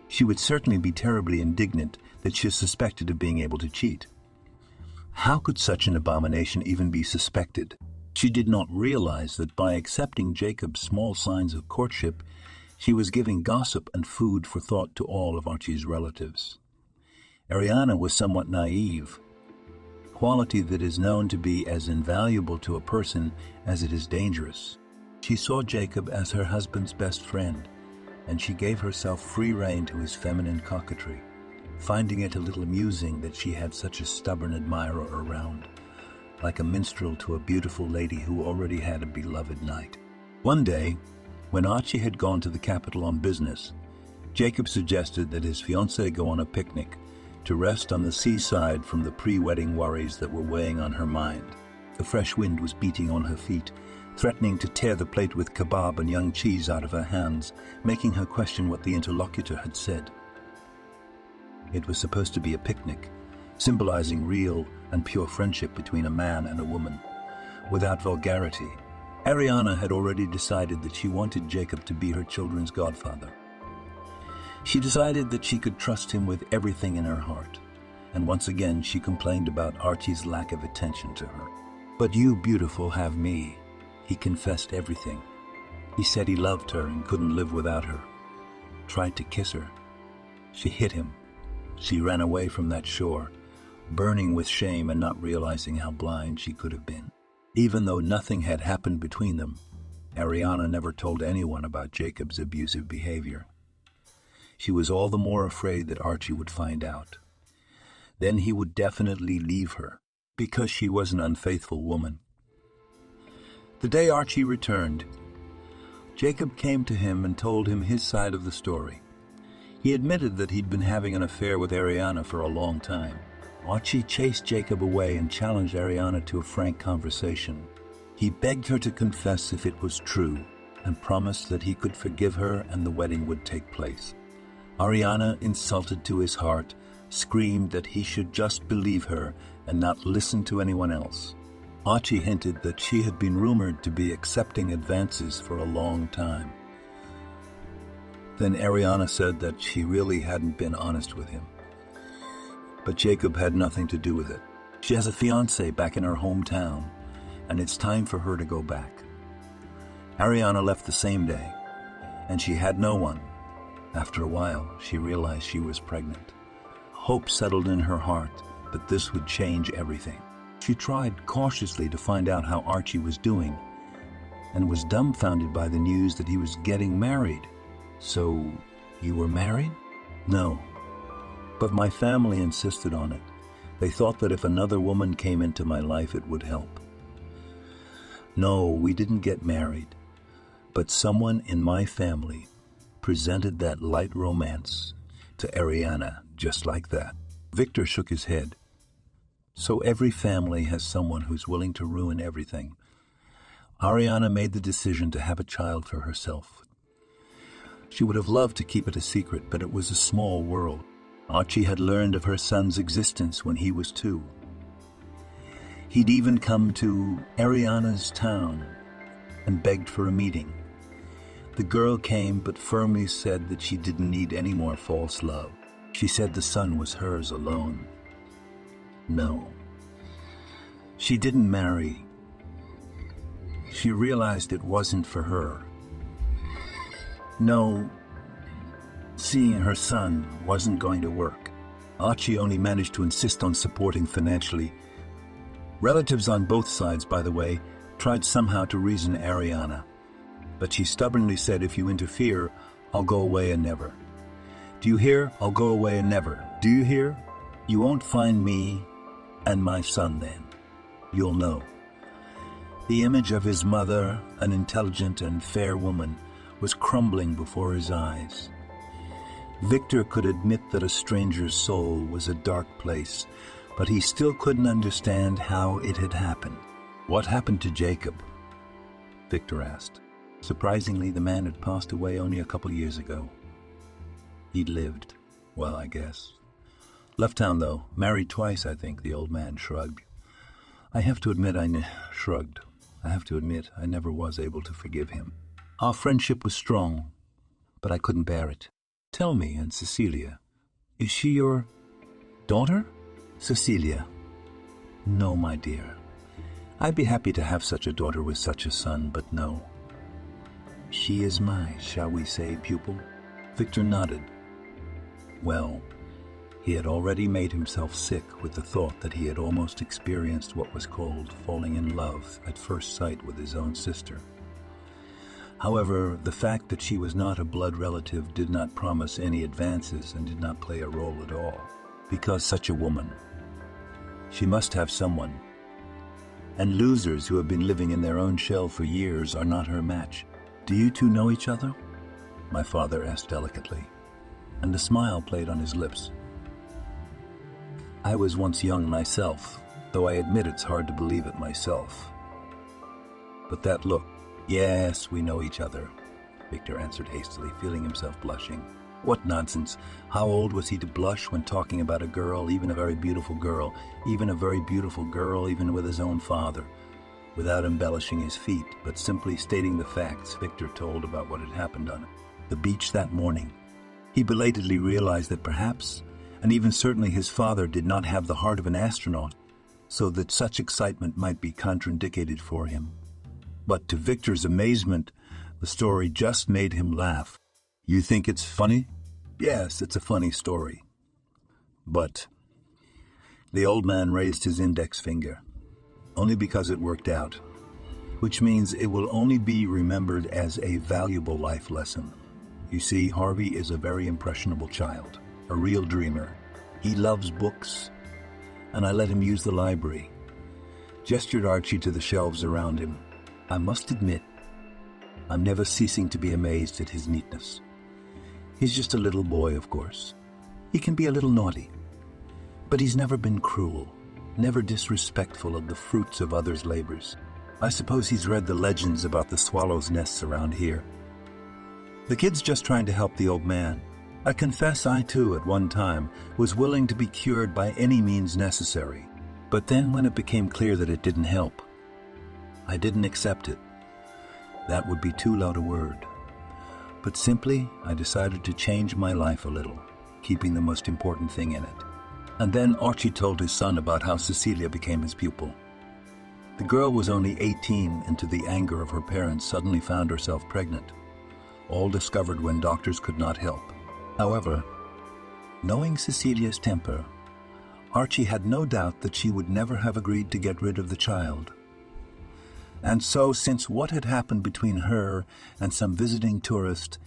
she would certainly be terribly indignant that she was suspected of being able to cheat. How could such an abomination even be suspected? She did not realize that by accepting Jacob's small signs of courtship, she was giving gossip and food for thought to all of Archie's relatives. Ariana was somewhat naive, quality that is known to be as invaluable to a person as it is dangerous. She saw Jacob as her husband's best friend, and she gave herself free rein to his feminine coquetry, finding it a little amusing that she had such a stubborn admirer around, like a minstrel to a beautiful lady who already had a beloved knight. One day, when Archie had gone to the capital on business, Jacob suggested that his fiancée go on a picnic to rest on the seaside from the pre-wedding worries that were weighing on her mind. The fresh wind was beating on her feet, threatening to tear the plate with kebab and young cheese out of her hands, making her question what the interlocutor had said. It was supposed to be a picnic, symbolizing real and pure friendship between a man and a woman, without vulgarity. Ariana had already decided that she wanted Jacob to be her children's godfather. She decided that she could trust him with everything in her heart, and once again she complained about Archie's lack of attention to her. "But you, beautiful, have me." He confessed everything. He said he loved her and couldn't live without her. Tried to kiss her. She hit him. She ran away from that shore, burning with shame and not realizing how blind she could have been. Even though nothing had happened between them, Ariana never told anyone about Jacob's abusive behavior. She was all the more afraid that Archie would find out. Then he would definitely leave her, because she was an unfaithful woman. The day Archie returned, Jacob came to him and told him his side of the story. He admitted that he'd been having an affair with Ariana for a long time. Archie chased Jacob away and challenged Ariana to a frank conversation. He begged her to confess if it was true and promised that he could forgive her and the wedding would take place. Ariana, insulted to his heart, screamed that he should just believe her and not listen to anyone else. Archie hinted that she had been rumored to be accepting advances for a long time. Then Ariana said that she really hadn't been honest with him. But Jacob had nothing to do with it. She has a fiancé back in her hometown, and it's time for her to go back. Ariana left the same day, and she had no one. After a while, she realized she was pregnant. Hope settled in her heart that this would change everything. She tried cautiously to find out how Archie was doing, and was dumbfounded by the news that he was getting married. "So, you were married?" "No. But my family insisted on it. They thought that if another woman came into my life, it would help." "No, we didn't get married. But someone in my family presented that light romance to Ariana just like that." Victor shook his head. "So every family has someone who's willing to ruin everything." Ariana made the decision to have a child for herself. She would have loved to keep it a secret, but it was a small world. Archie had learned of her son's existence when he was 2. He'd even come to Ariana's town and begged for a meeting. The girl came, but firmly said that she didn't need any more false love. She said the son was hers alone. No. She didn't marry. She realized it wasn't for her. No, seeing her son wasn't going to work. Archie only managed to insist on supporting financially. Relatives on both sides, by the way, tried somehow to reason Ariana. But she stubbornly said, "If you interfere, I'll go away and never. Do you hear? I'll go away and never. Do you hear? You won't find me and my son then. You'll know." The image of his mother, an intelligent and fair woman, was crumbling before his eyes. Victor could admit that a stranger's soul was a dark place, but he still couldn't understand how it had happened. "What happened to Jacob?" Victor asked. Surprisingly, the man had passed away only a couple years ago. He'd lived. Well, I guess. Left town, though. Married twice, I think, the old man shrugged. I have to admit I never was able to forgive him. Our friendship was strong, but I couldn't bear it. Tell me, and Cecilia, is she your daughter? Cecilia. No, my dear. I'd be happy to have such a daughter with such a son, but no. She is my, shall we say, pupil? Victor nodded. Well, he had already made himself sick with the thought that he had almost experienced what was called falling in love at first sight with his own sister. However, the fact that she was not a blood relative did not promise any advances and did not play a role at all, because such a woman, she must have someone. And losers who have been living in their own shell for years are not her match. Do you two know each other? My father asked delicately, and a smile played on his lips. I was once young myself, though I admit it's hard to believe it myself. But that look, yes, we know each other, Victor answered hastily, feeling himself blushing. What nonsense! How old was he to blush when talking about a girl, even a very beautiful girl, even with his own father, without embellishing his feat, but simply stating the facts Victor told about what had happened on the beach that morning. He belatedly realized that perhaps, and even certainly his father did not have the heart of an astronaut, so that such excitement might be contraindicated for him. But to Victor's amazement, the story just made him laugh. You think it's funny? Yes, it's a funny story. But the old man raised his index finger, only because it worked out, which means it will only be remembered as a valuable life lesson. You see, Harvey is a very impressionable child, a real dreamer. He loves books, and I let him use the library. Gestured Archie to the shelves around him. I must admit, I'm never ceasing to be amazed at his neatness. He's just a little boy, of course. He can be a little naughty, but he's never been cruel, never disrespectful of the fruits of others' labors. I suppose he's read the legends about the swallows' nests around here. The kid's just trying to help the old man. I confess I, too, at one time, was willing to be cured by any means necessary. But then when it became clear that it didn't help, I didn't accept it. That would be too loud a word. But simply, I decided to change my life a little, keeping the most important thing in it. And then Archie told his son about how Cecilia became his pupil. The girl was only 18 and to the anger of her parents suddenly found herself pregnant. All discovered when doctors could not help. However, knowing Cecilia's temper, Archie had no doubt that she would never have agreed to get rid of the child. And so, since what had happened between her and some visiting tourist,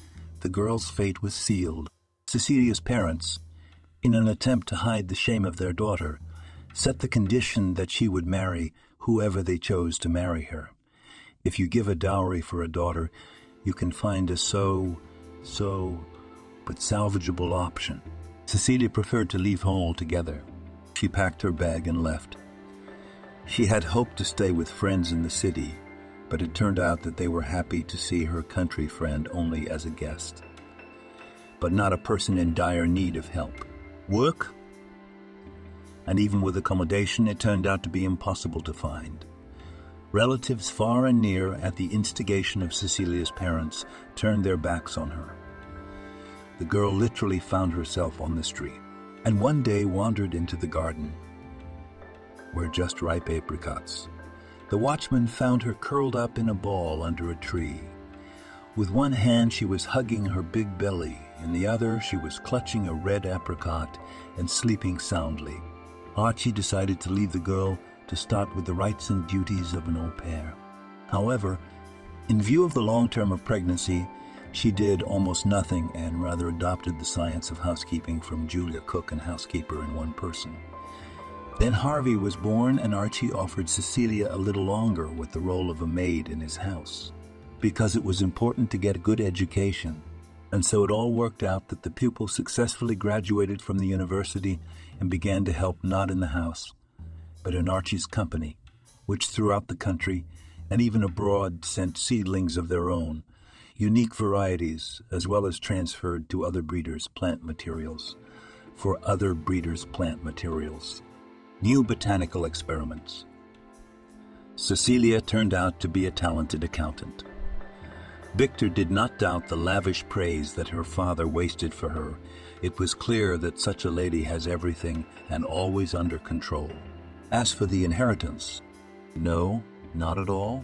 the girl's fate was sealed. Cecilia's parents, in an attempt to hide the shame of their daughter, set the condition that she would marry whoever they chose to marry her. If you give a dowry for a daughter, you can find a but salvageable option. Cecilia preferred to leave home altogether. She packed her bag and left. She had hoped to stay with friends in the city, but it turned out that they were happy to see her country friend only as a guest, but not a person in dire need of help. Work? And even with accommodation, it turned out to be impossible to find. Relatives far and near, at the instigation of Cecilia's parents, turned their backs on her. The girl literally found herself on the street, and one day wandered into the garden, where just ripe apricots. The watchman found her curled up in a ball under a tree. With one hand she was hugging her big belly, in the other she was clutching a red apricot and sleeping soundly. Archie decided to leave the girl to start with the rights and duties of an au pair. However, in view of the long term of pregnancy, she did almost nothing and rather adopted the science of housekeeping from Julia, cook and housekeeper in one person. Then Harvey was born, and Archie offered Cecilia a little longer with the role of a maid in his house, because it was important to get a good education. And so it all worked out that the pupil successfully graduated from the university and began to help not in the house, but in Archie's company, which throughout the country and even abroad sent seedlings of their own, unique varieties, as well as transferred to other breeders' plant materials, for other breeders' plant materials. New botanical experiments. Cecilia turned out to be a talented accountant. Victor did not doubt the lavish praise that her father wasted for her. It was clear that such a lady has everything and always under control. As for the inheritance, no, not at all.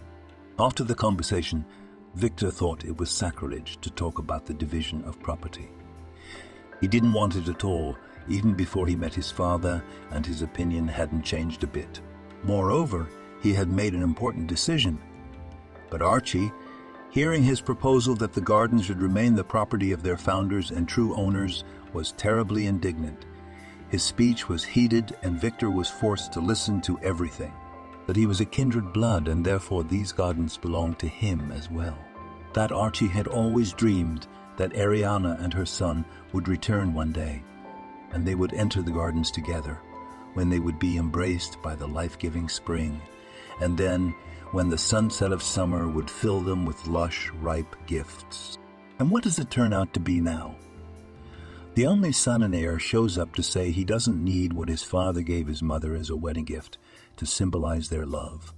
After the conversation, Victor thought it was sacrilege to talk about the division of property. He didn't want it at all, even before he met his father, and his opinion hadn't changed a bit. Moreover, he had made an important decision. But Archie, hearing his proposal that the garden should remain the property of their founders and true owners, was terribly indignant. His speech was heated, and Victor was forced to listen to everything. That he was a kindred blood, and therefore these gardens belonged to him as well. That Archie had always dreamed that Ariana and her son would return one day, and they would enter the gardens together, when they would be embraced by the life-giving spring. And then, when the sunset of summer would fill them with lush, ripe gifts. And what does it turn out to be now? The only son and heir shows up to say he doesn't need what his father gave his mother as a wedding gift to symbolize their love.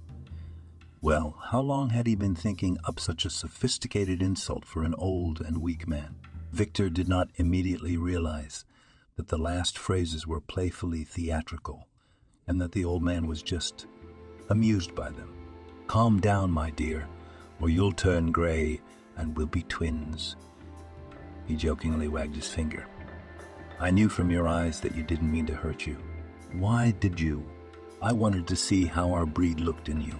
Well, how long had he been thinking up such a sophisticated insult for an old and weak man? Victor did not immediately realize that the last phrases were playfully theatrical, and that the old man was just amused by them. "Calm down, my dear, or you'll turn gray and we'll be twins." He jokingly wagged his finger. "I knew from your eyes that you didn't mean to hurt you." "Why did you?" "I wanted to see how our breed looked in you.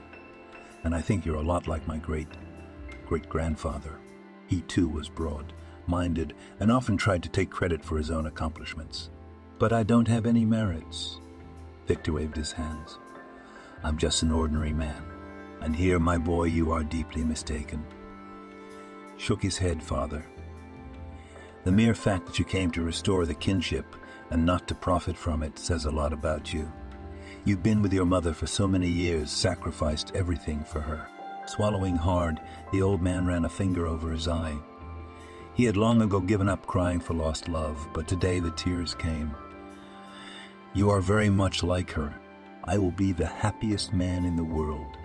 And I think you're a lot like my great-grandfather. He too was broad-minded and often tried to take credit for his own accomplishments. But I don't have any merits." Victor waved his hands. "I'm just an ordinary man. And here, my boy, you are deeply mistaken." Shook his head, father. "The mere fact that you came to restore the kinship and not to profit from it says a lot about you. You've been with your mother for so many years, sacrificed everything for her." Swallowing hard, the old man ran a finger over his eye. He had long ago given up crying for lost love, but today the tears came. "You are very much like her. I will be the happiest man in the world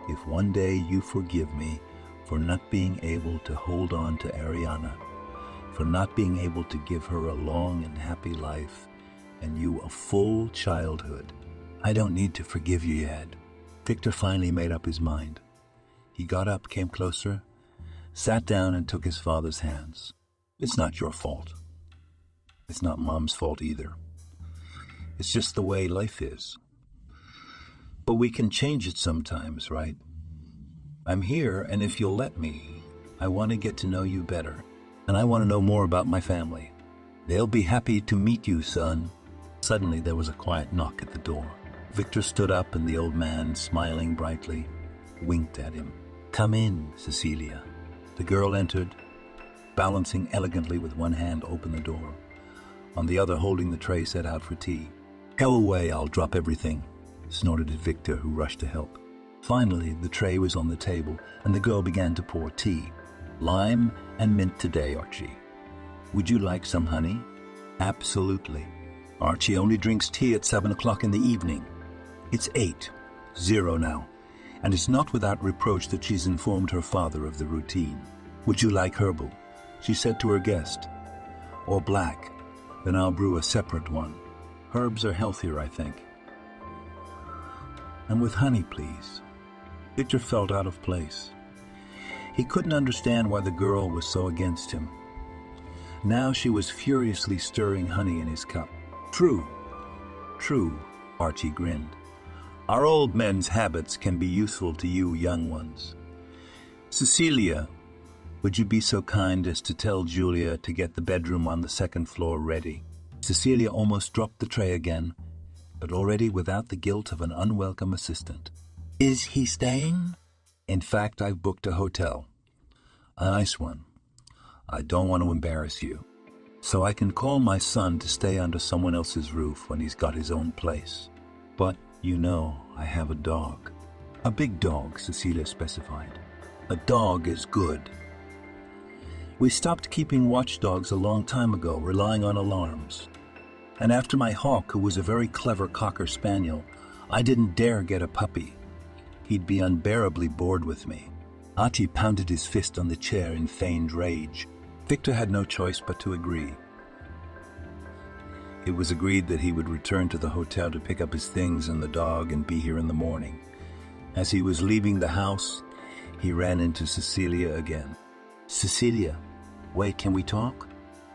if one day you forgive me for not being able to hold on to Ariana, for not being able to give her a long and happy life, and you a full childhood." "I don't need to forgive you yet." Victor finally made up his mind. He got up, came closer, sat down, and took his father's hands. "It's not your fault. It's not Mom's fault either. It's just the way life is. But we can change it sometimes, right? I'm here, and if you'll let me, I want to get to know you better, and I want to know more about my family. They'll be happy to meet you, son." Suddenly there was a quiet knock at the door. Victor stood up, and the old man, smiling brightly, winked at him. "Come in, Cecilia." The girl entered, balancing elegantly with one hand, opened the door. On the other, holding the tray set out for tea. "Go away, I'll drop everything," snorted at Victor, who rushed to help. Finally, the tray was on the table, and the girl began to pour tea. "Lime and mint today, Archie. Would you like some honey?" "Absolutely. Archie only drinks tea at 7 o'clock in the evening. It's 8:00 now, and it's not without reproach that she's informed her father of the routine. Would you like herbal?" she said to her guest. "Or black? Then I'll brew a separate one. Herbs are healthier, I think." "And with honey, please." Victor felt out of place. He couldn't understand why the girl was so against him. Now she was furiously stirring honey in his cup. True, Archie grinned. "Our old men's habits can be useful to you young ones. Cecilia, would you be so kind as to tell Julia to get the bedroom on the second floor ready?" Cecilia almost dropped the tray again, but already without the guilt of an unwelcome assistant. "Is he staying?" "In fact, I've booked a hotel. A nice one. I don't want to embarrass you. So I can call my son to stay under someone else's roof when he's got his own place. But, you know, I have a dog." "A big dog," Cecilia specified. "A dog is good. We stopped keeping watchdogs a long time ago, relying on alarms. And after my hawk, who was a very clever cocker spaniel, I didn't dare get a puppy. He'd be unbearably bored with me." Archie pounded his fist on the chair in feigned rage. Victor had no choice but to agree. It was agreed that he would return to the hotel to pick up his things and the dog and be here in the morning. As he was leaving the house, he ran into Cecilia again. "Cecilia, wait, can we talk?"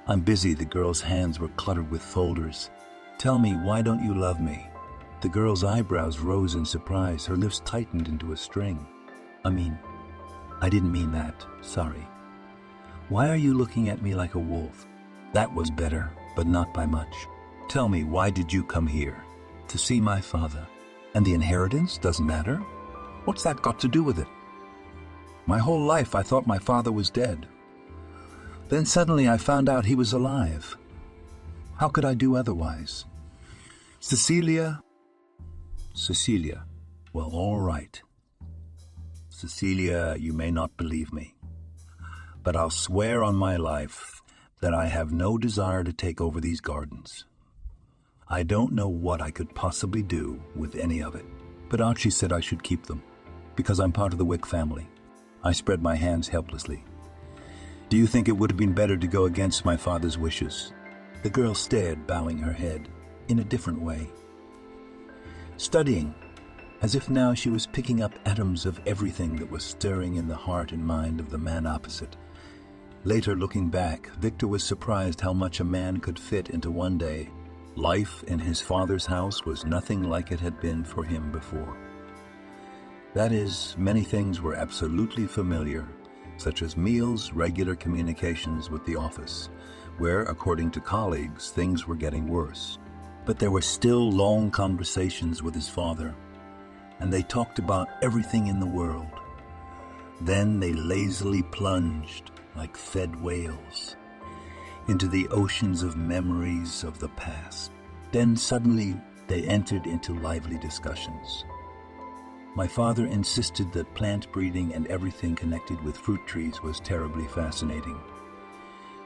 "I'm busy." The girl's hands were cluttered with folders. "Tell me, why don't you love me?" The girl's eyebrows rose in surprise. Her lips tightened into a string. I didn't mean that. Sorry. Why are you looking at me like a wolf?" "That was better, but not by much. Tell me, why did you come here?" "To see my father." "And the inheritance doesn't matter? What's that got to do with it?" "My whole life I thought my father was dead. Then suddenly I found out he was alive. How could I do otherwise?" Cecilia, well, all right. Cecilia, you may not believe me, but I'll swear on my life that I have no desire to take over these gardens. I don't know what I could possibly do with any of it. But Archie said I should keep them, because I'm part of the Wick family. I spread my hands helplessly. Do you think it would have been better to go against my father's wishes? The girl stared, bowing her head, in a different way. Studying, as if now she was picking up atoms of everything that was stirring in the heart and mind of the man opposite. Later, looking back, Victor was surprised how much a man could fit into one day. Life in his father's house was nothing like it had been for him before. That is, many things were absolutely familiar, such as meals, regular communications with the office, where, according to colleagues, things were getting worse. But there were still long conversations with his father, and they talked about everything in the world. Then they lazily plunged, like fed whales, into the oceans of memories of the past. Then suddenly they entered into lively discussions. My father insisted that plant breeding and everything connected with fruit trees was terribly fascinating.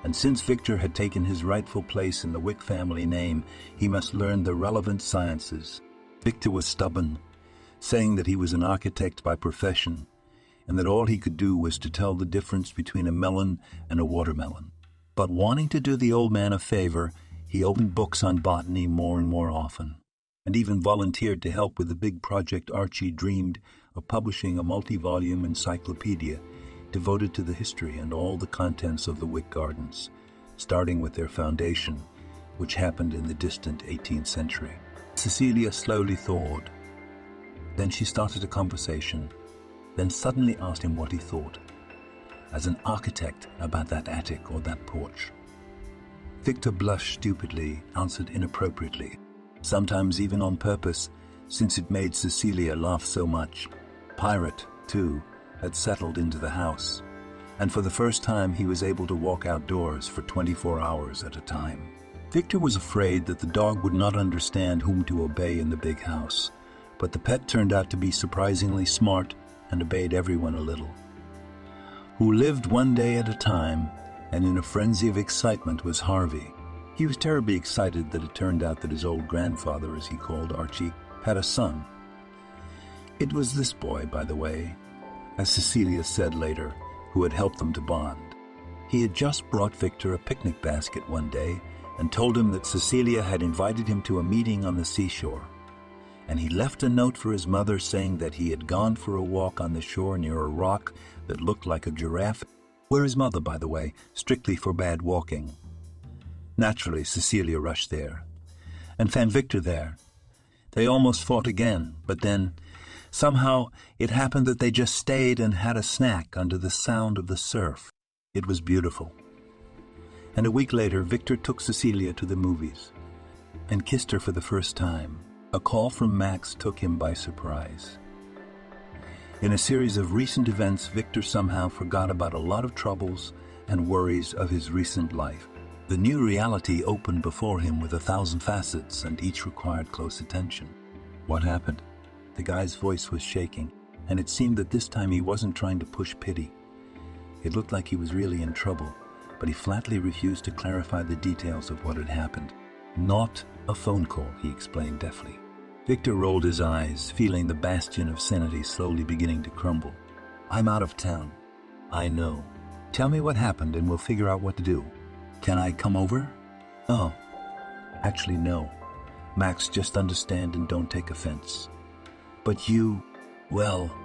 And since Victor had taken his rightful place in the Wick family name, he must learn the relevant sciences. Victor was stubborn, saying that he was an architect by profession, and that all he could do was to tell the difference between a melon and a watermelon. But wanting to do the old man a favor, he opened books on botany more and more often, and even volunteered to help with the big project Archie dreamed of, publishing a multi-volume encyclopedia devoted to the history and all the contents of the Wick Gardens, starting with their foundation, which happened in the distant 18th century. Cecilia slowly thawed. Then she started a conversation, then suddenly asked him what he thought, as an architect, about that attic or that porch. Victor blushed stupidly, answered inappropriately, sometimes even on purpose, since it made Cecilia laugh so much. Pirate, too, had settled into the house, and for the first time he was able to walk outdoors for 24 hours at a time. Victor was afraid that the dog would not understand whom to obey in the big house, but the pet turned out to be surprisingly smart and obeyed everyone a little. Who lived one day at a time, and in a frenzy of excitement was Harvey. He was terribly excited that it turned out that his old grandfather, as he called Archie, had a son. It was this boy, by the way, as Cecilia said later, who had helped them to bond. He had just brought Victor a picnic basket one day and told him that Cecilia had invited him to a meeting on the seashore. And he left a note for his mother saying that he had gone for a walk on the shore near a rock that looked like a giraffe, where his mother, by the way, strictly forbade walking. Naturally, Cecilia rushed there and found Victor there. They almost fought again, but then somehow it happened that they just stayed and had a snack under the sound of the surf. It was beautiful. And a week later, Victor took Cecilia to the movies and kissed her for the first time. A call from Max took him by surprise. In a series of recent events, Victor somehow forgot about a lot of troubles and worries of his recent life. The new reality opened before him with 1,000 facets, and each required close attention. What happened? The guy's voice was shaking, and it seemed that this time he wasn't trying to push pity. It looked like he was really in trouble, but he flatly refused to clarify the details of what had happened. Not a phone call, he explained deftly. Victor rolled his eyes, feeling the bastion of sanity slowly beginning to crumble. I'm out of town. I know. Tell me what happened and we'll figure out what to do. Can I come over? Oh, actually no. Max, just understand and don't take offense. But you, well,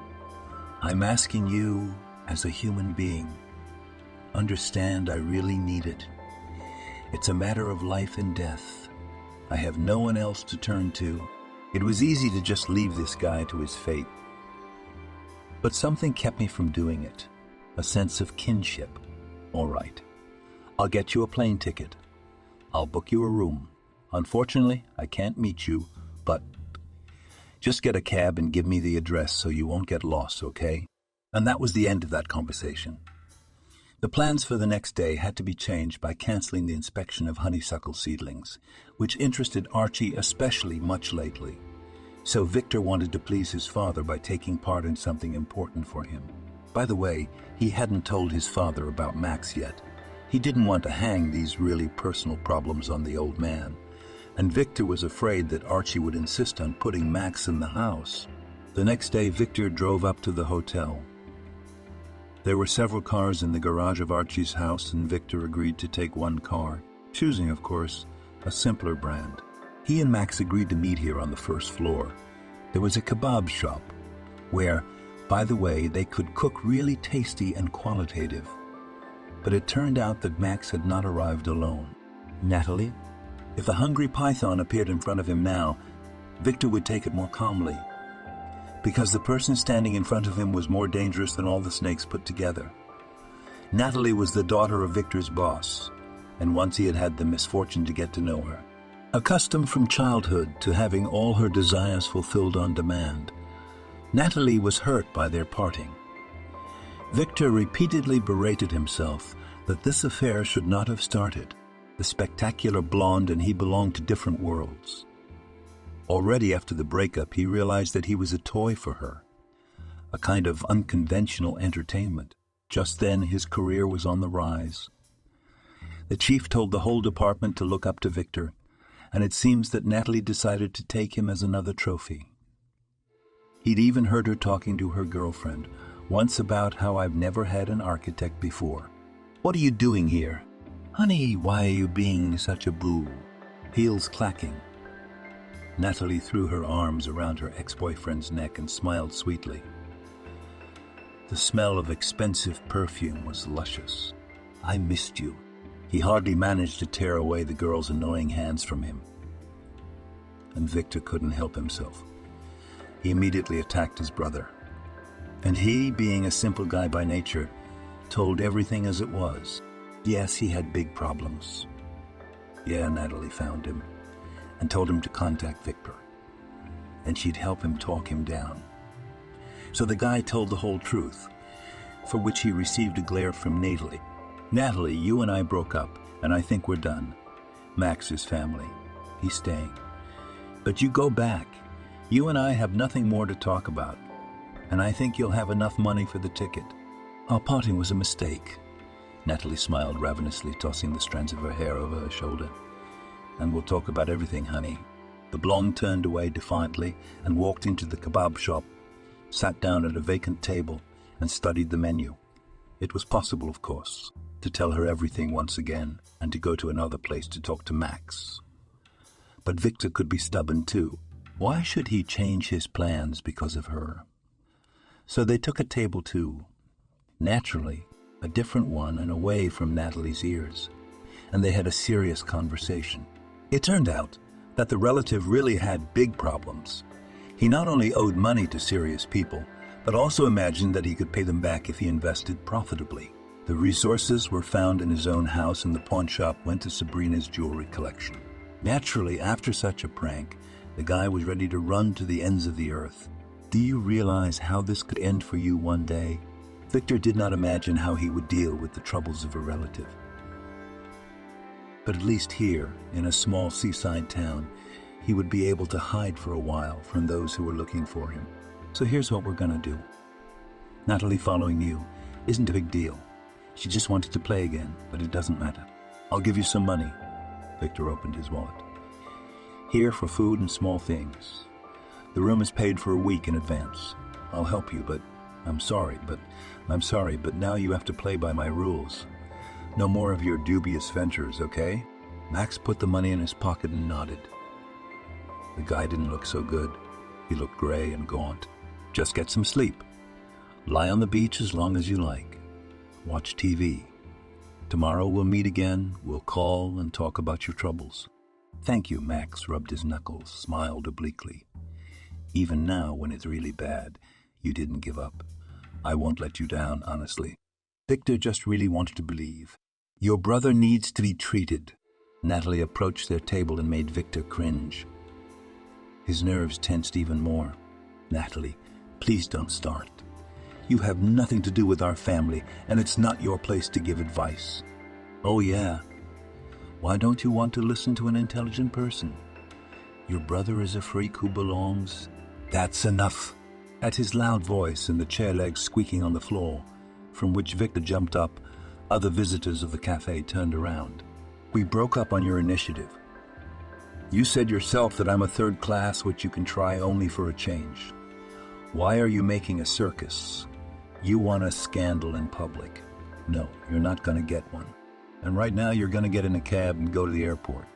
I'm asking you as a human being. Understand, I really need it. It's a matter of life and death. I have no one else to turn to. It was easy to just leave this guy to his fate. But something kept me from doing it. A sense of kinship. All right. I'll get you a plane ticket. I'll book you a room. Unfortunately, I can't meet you, but just get a cab and give me the address so you won't get lost, okay? And that was the end of that conversation. The plans for the next day had to be changed by canceling the inspection of honeysuckle seedlings, which interested Archie especially much lately. So Victor wanted to please his father by taking part in something important for him. By the way, he hadn't told his father about Max yet. He didn't want to hang these really personal problems on the old man, and Victor was afraid that Archie would insist on putting Max in the house. The next day, Victor drove up to the hotel. There were several cars in the garage of Archie's house, and Victor agreed to take one car, choosing, of course, a simpler brand. He and Max agreed to meet here on the first floor. There was a kebab shop where, by the way, they could cook really tasty and qualitative. But it turned out that Max had not arrived alone. Natalie? If the hungry python appeared in front of him now, Victor would take it more calmly, because the person standing in front of him was more dangerous than all the snakes put together. Natalie was the daughter of Victor's boss, and once he had had the misfortune to get to know her. Accustomed from childhood to having all her desires fulfilled on demand, Natalie was hurt by their parting. Victor repeatedly berated himself that this affair should not have started. The spectacular blonde and he belonged to different worlds. Already after the breakup, he realized that he was a toy for her, a kind of unconventional entertainment. Just then, his career was on the rise. The chief told the whole department to look up to Victor, and it seems that Natalie decided to take him as another trophy. He'd even heard her talking to her girlfriend once about how I've never had an architect before. What are you doing here? Honey, why are you being such a boo? Heels clacking. Natalie threw her arms around her ex-boyfriend's neck and smiled sweetly. The smell of expensive perfume was luscious. I missed you. He hardly managed to tear away the girl's annoying hands from him. And Victor couldn't help himself. He immediately attacked his brother. And he, being a simple guy by nature, told everything as it was. Yes, he had big problems. Yeah, Natalie found him and told him to contact Victor, and she'd help him talk him down. So the guy told the whole truth, for which he received a glare from Natalie. Natalie, you and I broke up, and I think we're done. Max is family. He's staying. But you go back. You and I have nothing more to talk about, and I think you'll have enough money for the ticket. Our parting was a mistake. Natalie smiled ravenously, tossing the strands of her hair over her shoulder. And we'll talk about everything, honey. The blonde turned away defiantly and walked into the kebab shop, sat down at a vacant table, and studied the menu. It was possible, of course, to tell her everything once again and to go to another place to talk to Max. But Victor could be stubborn too. Why should he change his plans because of her? So they took a table too. Naturally, a different one and away from Natalie's ears, and they had a serious conversation. It turned out that the relative really had big problems. He not only owed money to serious people, but also imagined that he could pay them back if he invested profitably. The resources were found in his own house, and the pawn shop went to Sabrina's jewelry collection. Naturally, after such a prank, the guy was ready to run to the ends of the earth. Do you realize how this could end for you one day? Victor did not imagine how he would deal with the troubles of a relative. But at least here, in a small seaside town, he would be able to hide for a while from those who were looking for him. So here's what we're gonna do. Natalie following you isn't a big deal. She just wanted to play again, but it doesn't matter. I'll give you some money. Victor opened his wallet. Here for food and small things. The room is paid for a week in advance. I'll help you, but I'm sorry, but now you have to play by my rules. No more of your dubious ventures, okay? Max put the money in his pocket and nodded. The guy didn't look so good. He looked gray and gaunt. Just get some sleep. Lie on the beach as long as you like. Watch TV. Tomorrow we'll meet again, we'll call and talk about your troubles. Thank you, Max rubbed his knuckles, smiled obliquely. Even now, when it's really bad, you didn't give up. I won't let you down, honestly. Victor just really wanted to believe. Your brother needs to be treated. Natalie approached their table and made Victor cringe. His nerves tensed even more. Natalie, please don't start. You have nothing to do with our family, and it's not your place to give advice. Oh yeah? Why don't you want to listen to an intelligent person? Your brother is a freak who belongs That's enough. At his loud voice and the chair legs squeaking on the floor, from which Victor jumped up, other visitors of the cafe turned around. We broke up on your initiative. You said yourself that I'm a third class, which you can try only for a change. Why are you making a circus? You want a scandal in public. No, you're not going to get one. And right now you're going to get in a cab and go to the airport.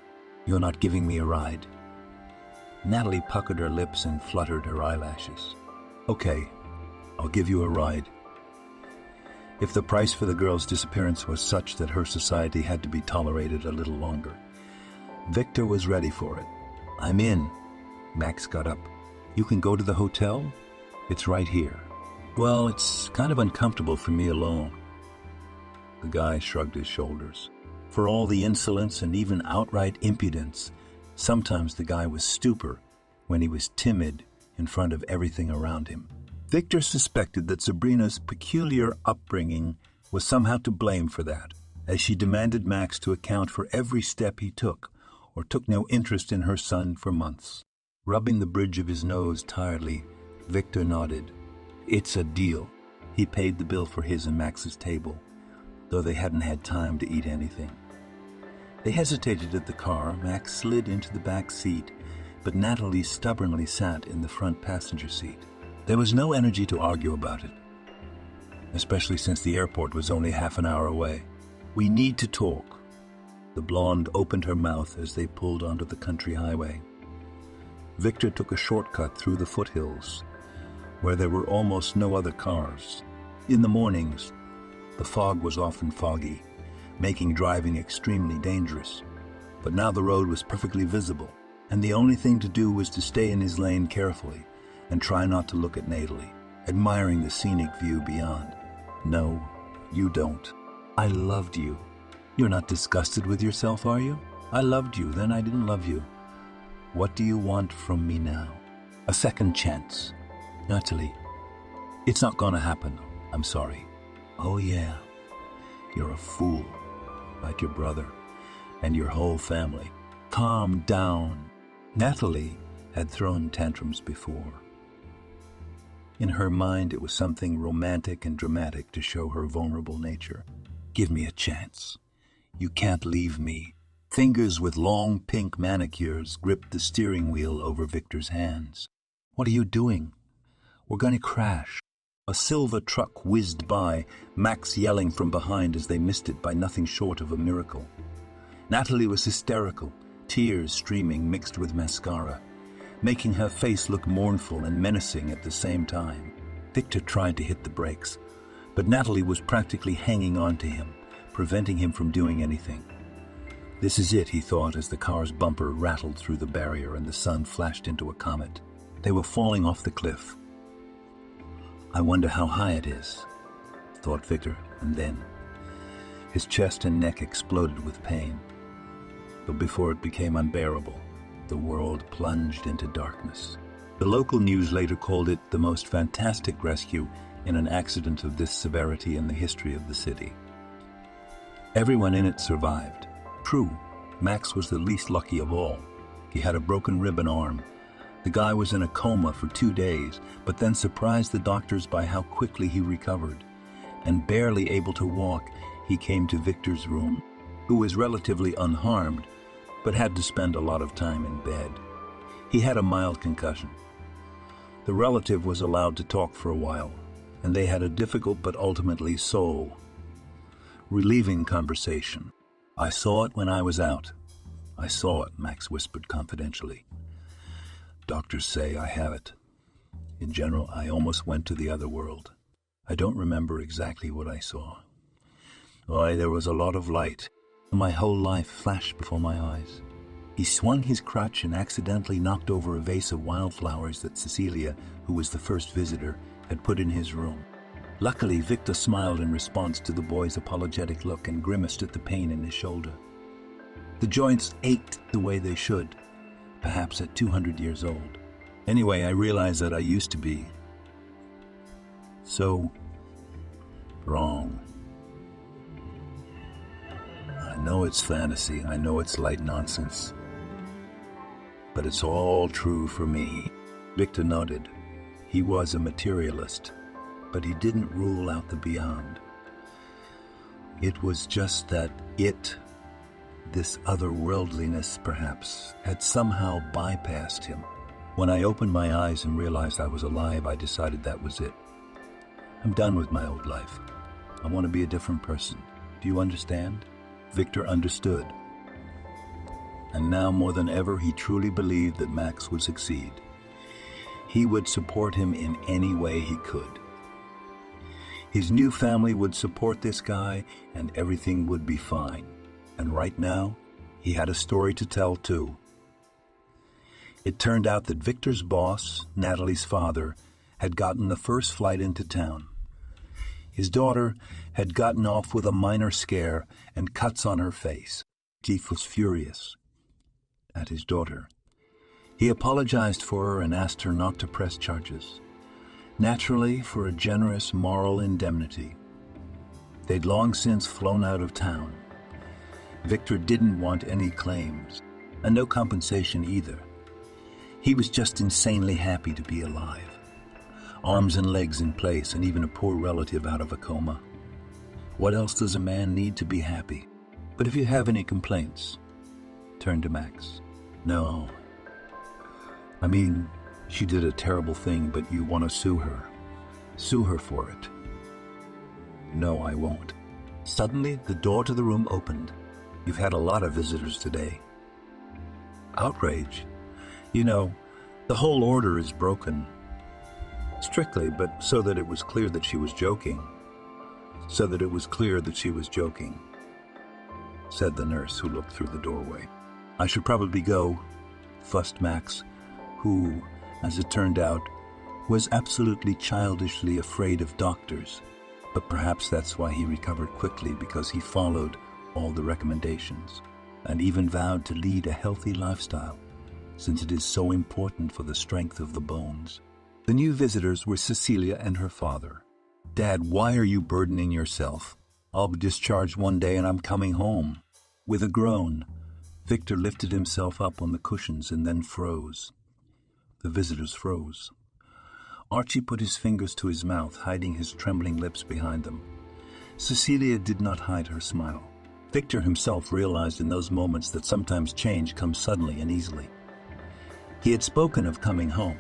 You're not giving me a ride. Natalie puckered her lips and fluttered her eyelashes. Okay, I'll give you a ride. If the price for the girl's disappearance was such that her society had to be tolerated a little longer. Victor was ready for it. I'm in. Max got up. You can go to the hotel? It's right here. Well, it's kind of uncomfortable for me alone. The guy shrugged his shoulders. For all the insolence and even outright impudence, sometimes the guy was stupor when he was timid in front of everything around him. Victor suspected that Sabrina's peculiar upbringing was somehow to blame for that, as she demanded Max to account for every step he took, or took no interest in her son for months. Rubbing the bridge of his nose tiredly, Victor nodded. It's a deal. He paid the bill for his and Max's table, though they hadn't had time to eat anything. They hesitated at the car. Max slid into the back seat, but Natalie stubbornly sat in the front passenger seat. There was no energy to argue about it, especially since the airport was only half an hour away. We need to talk. The blonde opened her mouth as they pulled onto the country highway. Victor took a shortcut through the foothills, where there were almost no other cars. In the mornings, the fog was often foggy, making driving extremely dangerous. But now the road was perfectly visible, and the only thing to do was to stay in his lane carefully and try not to look at Natalie, admiring the scenic view beyond. No, you don't. I loved you. You're not disgusted with yourself, are you? I loved you, then I didn't love you. What do you want from me now? A second chance. Natalie, it's not gonna happen. I'm sorry. Oh yeah, you're a fool, like your brother and your whole family. Calm down. Natalie had thrown tantrums before. In her mind, it was something romantic and dramatic to show her vulnerable nature. Give me a chance. You can't leave me. Fingers with long pink manicures gripped the steering wheel over Victor's hands. What are you doing? We're going to crash. A silver truck whizzed by, Max yelling from behind as they missed it by nothing short of a miracle. Natalie was hysterical, tears streaming mixed with mascara, making her face look mournful and menacing at the same time. Victor tried to hit the brakes, but Natalie was practically hanging on to him, preventing him from doing anything. This is it, he thought, as the car's bumper rattled through the barrier and the sun flashed into a comet. They were falling off the cliff. I wonder how high it is, thought Victor, and then his chest and neck exploded with pain. But before it became unbearable, the world plunged into darkness. The local news later called it the most fantastic rescue in an accident of this severity in the history of the city. Everyone in it survived. True, Max was the least lucky of all. He had a broken rib and arm. The guy was in a coma for 2 days, but then surprised the doctors by how quickly he recovered. And barely able to walk, he came to Victor's room, who was relatively unharmed, but had to spend a lot of time in bed. He had a mild concussion. The relative was allowed to talk for a while, and they had a difficult but ultimately relieving conversation. I saw it when I was out. I saw it, Max whispered confidentially. Doctors say I have it. In general, I almost went to the other world. I don't remember exactly what I saw. Why, there was a lot of light. My whole life flashed before my eyes. He swung his crutch and accidentally knocked over a vase of wildflowers that Cecilia, who was the first visitor, had put in his room. Luckily, Victor smiled in response to the boy's apologetic look and grimaced at the pain in his shoulder. The joints ached the way they should, perhaps at 200 years old. Anyway, I realized that I used to be so wrong. I know it's fantasy, I know it's light nonsense, but it's all true for me. Victor nodded. He was a materialist, but he didn't rule out the beyond. It was just that this otherworldliness perhaps, had somehow bypassed him. When I opened my eyes and realized I was alive, I decided that was it. I'm done with my old life. I want to be a different person. Do you understand? Victor understood. And now more than ever, he truly believed that Max would succeed. He would support him in any way he could. His new family would support this guy, and everything would be fine. And right now, he had a story to tell too. It turned out that Victor's boss, Natalie's father, had gotten the first flight into town. His daughter had gotten off with a minor scare and cuts on her face. Keith was furious at his daughter. He apologized for her and asked her not to press charges. Naturally, for a generous moral indemnity. They'd long since flown out of town. Victor didn't want any claims, and no compensation either. He was just insanely happy to be alive. Arms and legs in place, and even a poor relative out of a coma. What else does a man need to be happy? But if you have any complaints, turn to Max. No. I mean, she did a terrible thing, but you want to sue her. Sue her for it. No, I won't. Suddenly, the door to the room opened. You've had a lot of visitors today. Outrage. You know, the whole order is broken. Strictly, but so that it was clear that she was joking. So that it was clear that she was joking, said the nurse who looked through the doorway. I should probably go, fussed Max, who, as it turned out, was absolutely childishly afraid of doctors. But perhaps that's why he recovered quickly, because he followed all the recommendations and even vowed to lead a healthy lifestyle, since it is so important for the strength of the bones. The new visitors were Cecilia and her father. Dad, why are you burdening yourself? I'll be discharged one day and I'm coming home. With a groan, Victor lifted himself up on the cushions and then froze. The visitors froze. Archie put his fingers to his mouth, hiding his trembling lips behind them. Cecilia did not hide her smile. Victor himself realized in those moments that sometimes change comes suddenly and easily. He had spoken of coming home,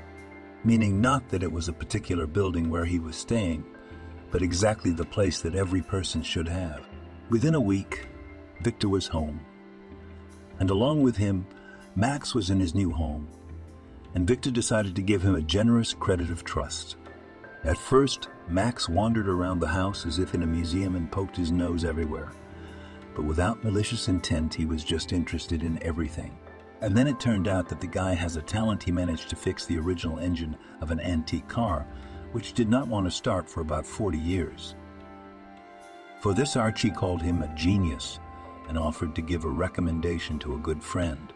meaning not that it was a particular building where he was staying, but exactly the place that every person should have. Within a week, Victor was home. And along with him, Max was in his new home, and Victor decided to give him a generous credit of trust. At first, Max wandered around the house as if in a museum and poked his nose everywhere. But without malicious intent, he was just interested in everything. And then it turned out that the guy has a talent. He managed to fix the original engine of an antique car, which did not want to start for about 40 years. For this, Archie called him a genius and offered to give a recommendation to a good friend,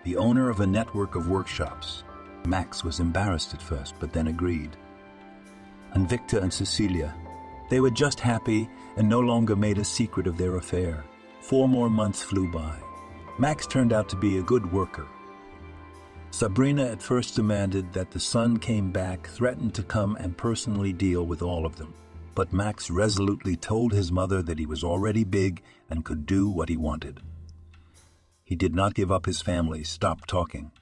the owner of a network of workshops. Max was embarrassed at first, but then agreed. And Victor and Cecilia, they were just happy and no longer made a secret of their affair. 4 more months flew by. Max turned out to be a good worker. Sabrina at first demanded that the son came back, threatened to come and personally deal with all of them. But Max resolutely told his mother that he was already big and could do what he wanted. He did not give up his family, stop talking.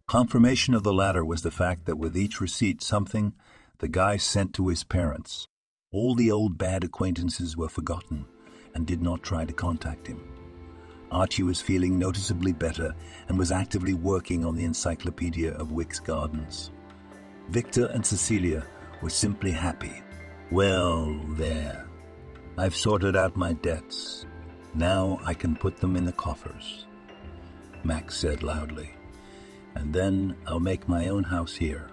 Confirmation of the latter was the fact that with each receipt something the guy sent to his parents. All the old bad acquaintances were forgotten and did not try to contact him. Archie was feeling noticeably better and was actively working on the Encyclopedia of Wick's Gardens. Victor and Cecilia were simply happy. Well, there. I've sorted out my debts. Now I can put them in the coffers, Max said loudly. And then I'll make my own house here.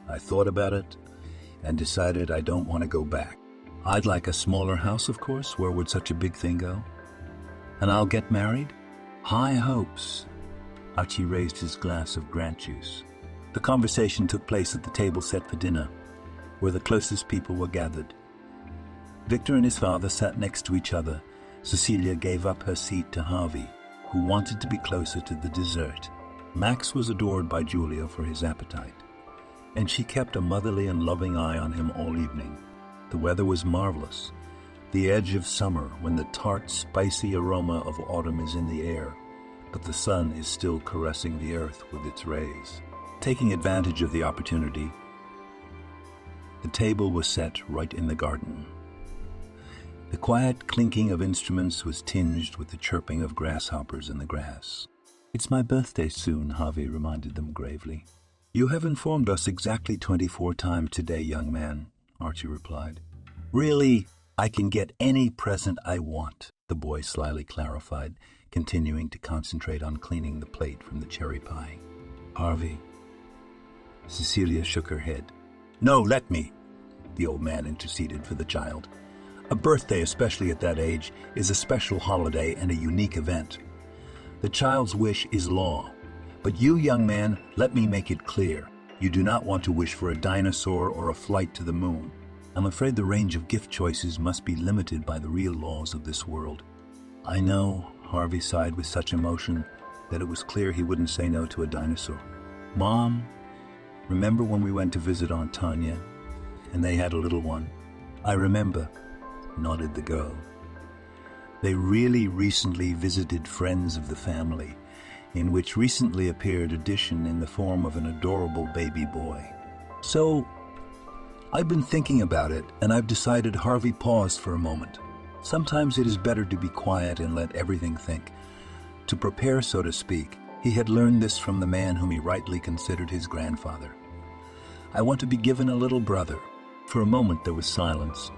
I thought about it and decided I don't want to go back. I'd like a smaller house, of course. Where would such a big thing go? And I'll get married? High hopes. Archie raised his glass of Grant juice. The conversation took place at the table set for dinner, where the closest people were gathered. Victor and his father sat next to each other. Cecilia gave up her seat to Harvey, who wanted to be closer to the dessert. Max was adored by Julia for his appetite, and she kept a motherly and loving eye on him all evening. The weather was marvelous, the edge of summer when the tart, spicy aroma of autumn is in the air, but the sun is still caressing the earth with its rays. Taking advantage of the opportunity, the table was set right in the garden. The quiet clinking of instruments was tinged with the chirping of grasshoppers in the grass. "It's my birthday soon," Harvey reminded them gravely. "You have informed us exactly 24 times today, young man," Archie replied. "Really, I can get any present I want," the boy slyly clarified, continuing to concentrate on cleaning the plate from the cherry pie. "Harvey." Cecilia shook her head. "No, let me," the old man interceded for the child. "A birthday, especially at that age, is a special holiday and a unique event. The child's wish is law. But you, young man, let me make it clear. You do not want to wish for a dinosaur or a flight to the moon. I'm afraid the range of gift choices must be limited by the real laws of this world." "I know," Harvey sighed with such emotion that it was clear he wouldn't say no to a dinosaur. "Mom, remember when we went to visit Aunt Tanya, and they had a little one?" "I remember," nodded the girl. They really recently visited friends of the family, in which recently appeared addition in the form of an adorable baby boy. "So, I've been thinking about it, and I've decided." Harvey paused for a moment. Sometimes it is better to be quiet and let everything think. To prepare, so to speak, he had learned this from the man whom he rightly considered his grandfather. "I want to be given a little brother." For a moment there was silence.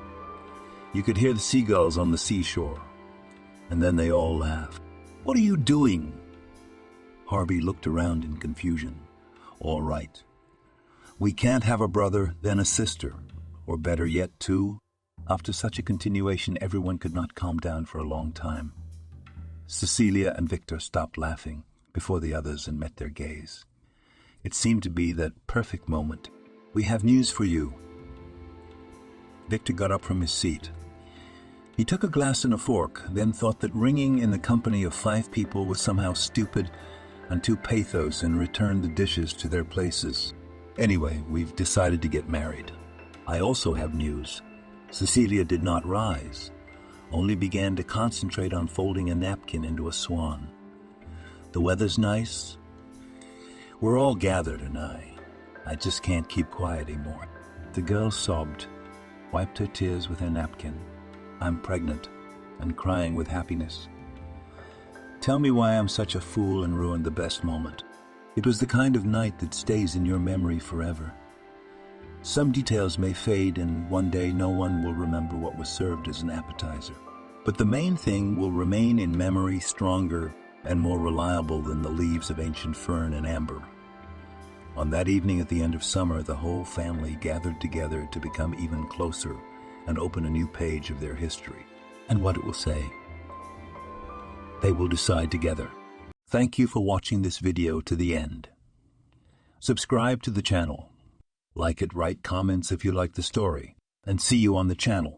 You could hear the seagulls on the seashore, and then they all laughed. "What are you doing?" Harvey looked around in confusion. "All right. We can't have a brother, then a sister, or better yet, two." After such a continuation, everyone could not calm down for a long time. Cecilia and Victor stopped laughing before the others and met their gaze. It seemed to be that perfect moment. "We have news for you." Victor got up from his seat. He took a glass and a fork, then thought that ringing in the company of 5 people was somehow stupid and too pathos, and returned the dishes to their places. "Anyway, we've decided to get married." "I also have news." Cecilia did not rise, only began to concentrate on folding a napkin into a swan. "The weather's nice. We're all gathered, and I just can't keep quiet anymore." The girl sobbed, wiped her tears with her napkin. "I'm pregnant and crying with happiness. Tell me why I'm such a fool and ruined the best moment. It was the kind of night that stays in your memory forever. Some details may fade, and one day no one will remember what was served as an appetizer. But the main thing will remain in memory, stronger and more reliable than the leaves of ancient fern and amber. On that evening at the end of summer, the whole family gathered together to become even closer and open a new page of their history. And what it will say, they will decide together. Thank you for watching this video to the end. Subscribe to the channel. Like it, write comments if you like the story, and see you on the channel.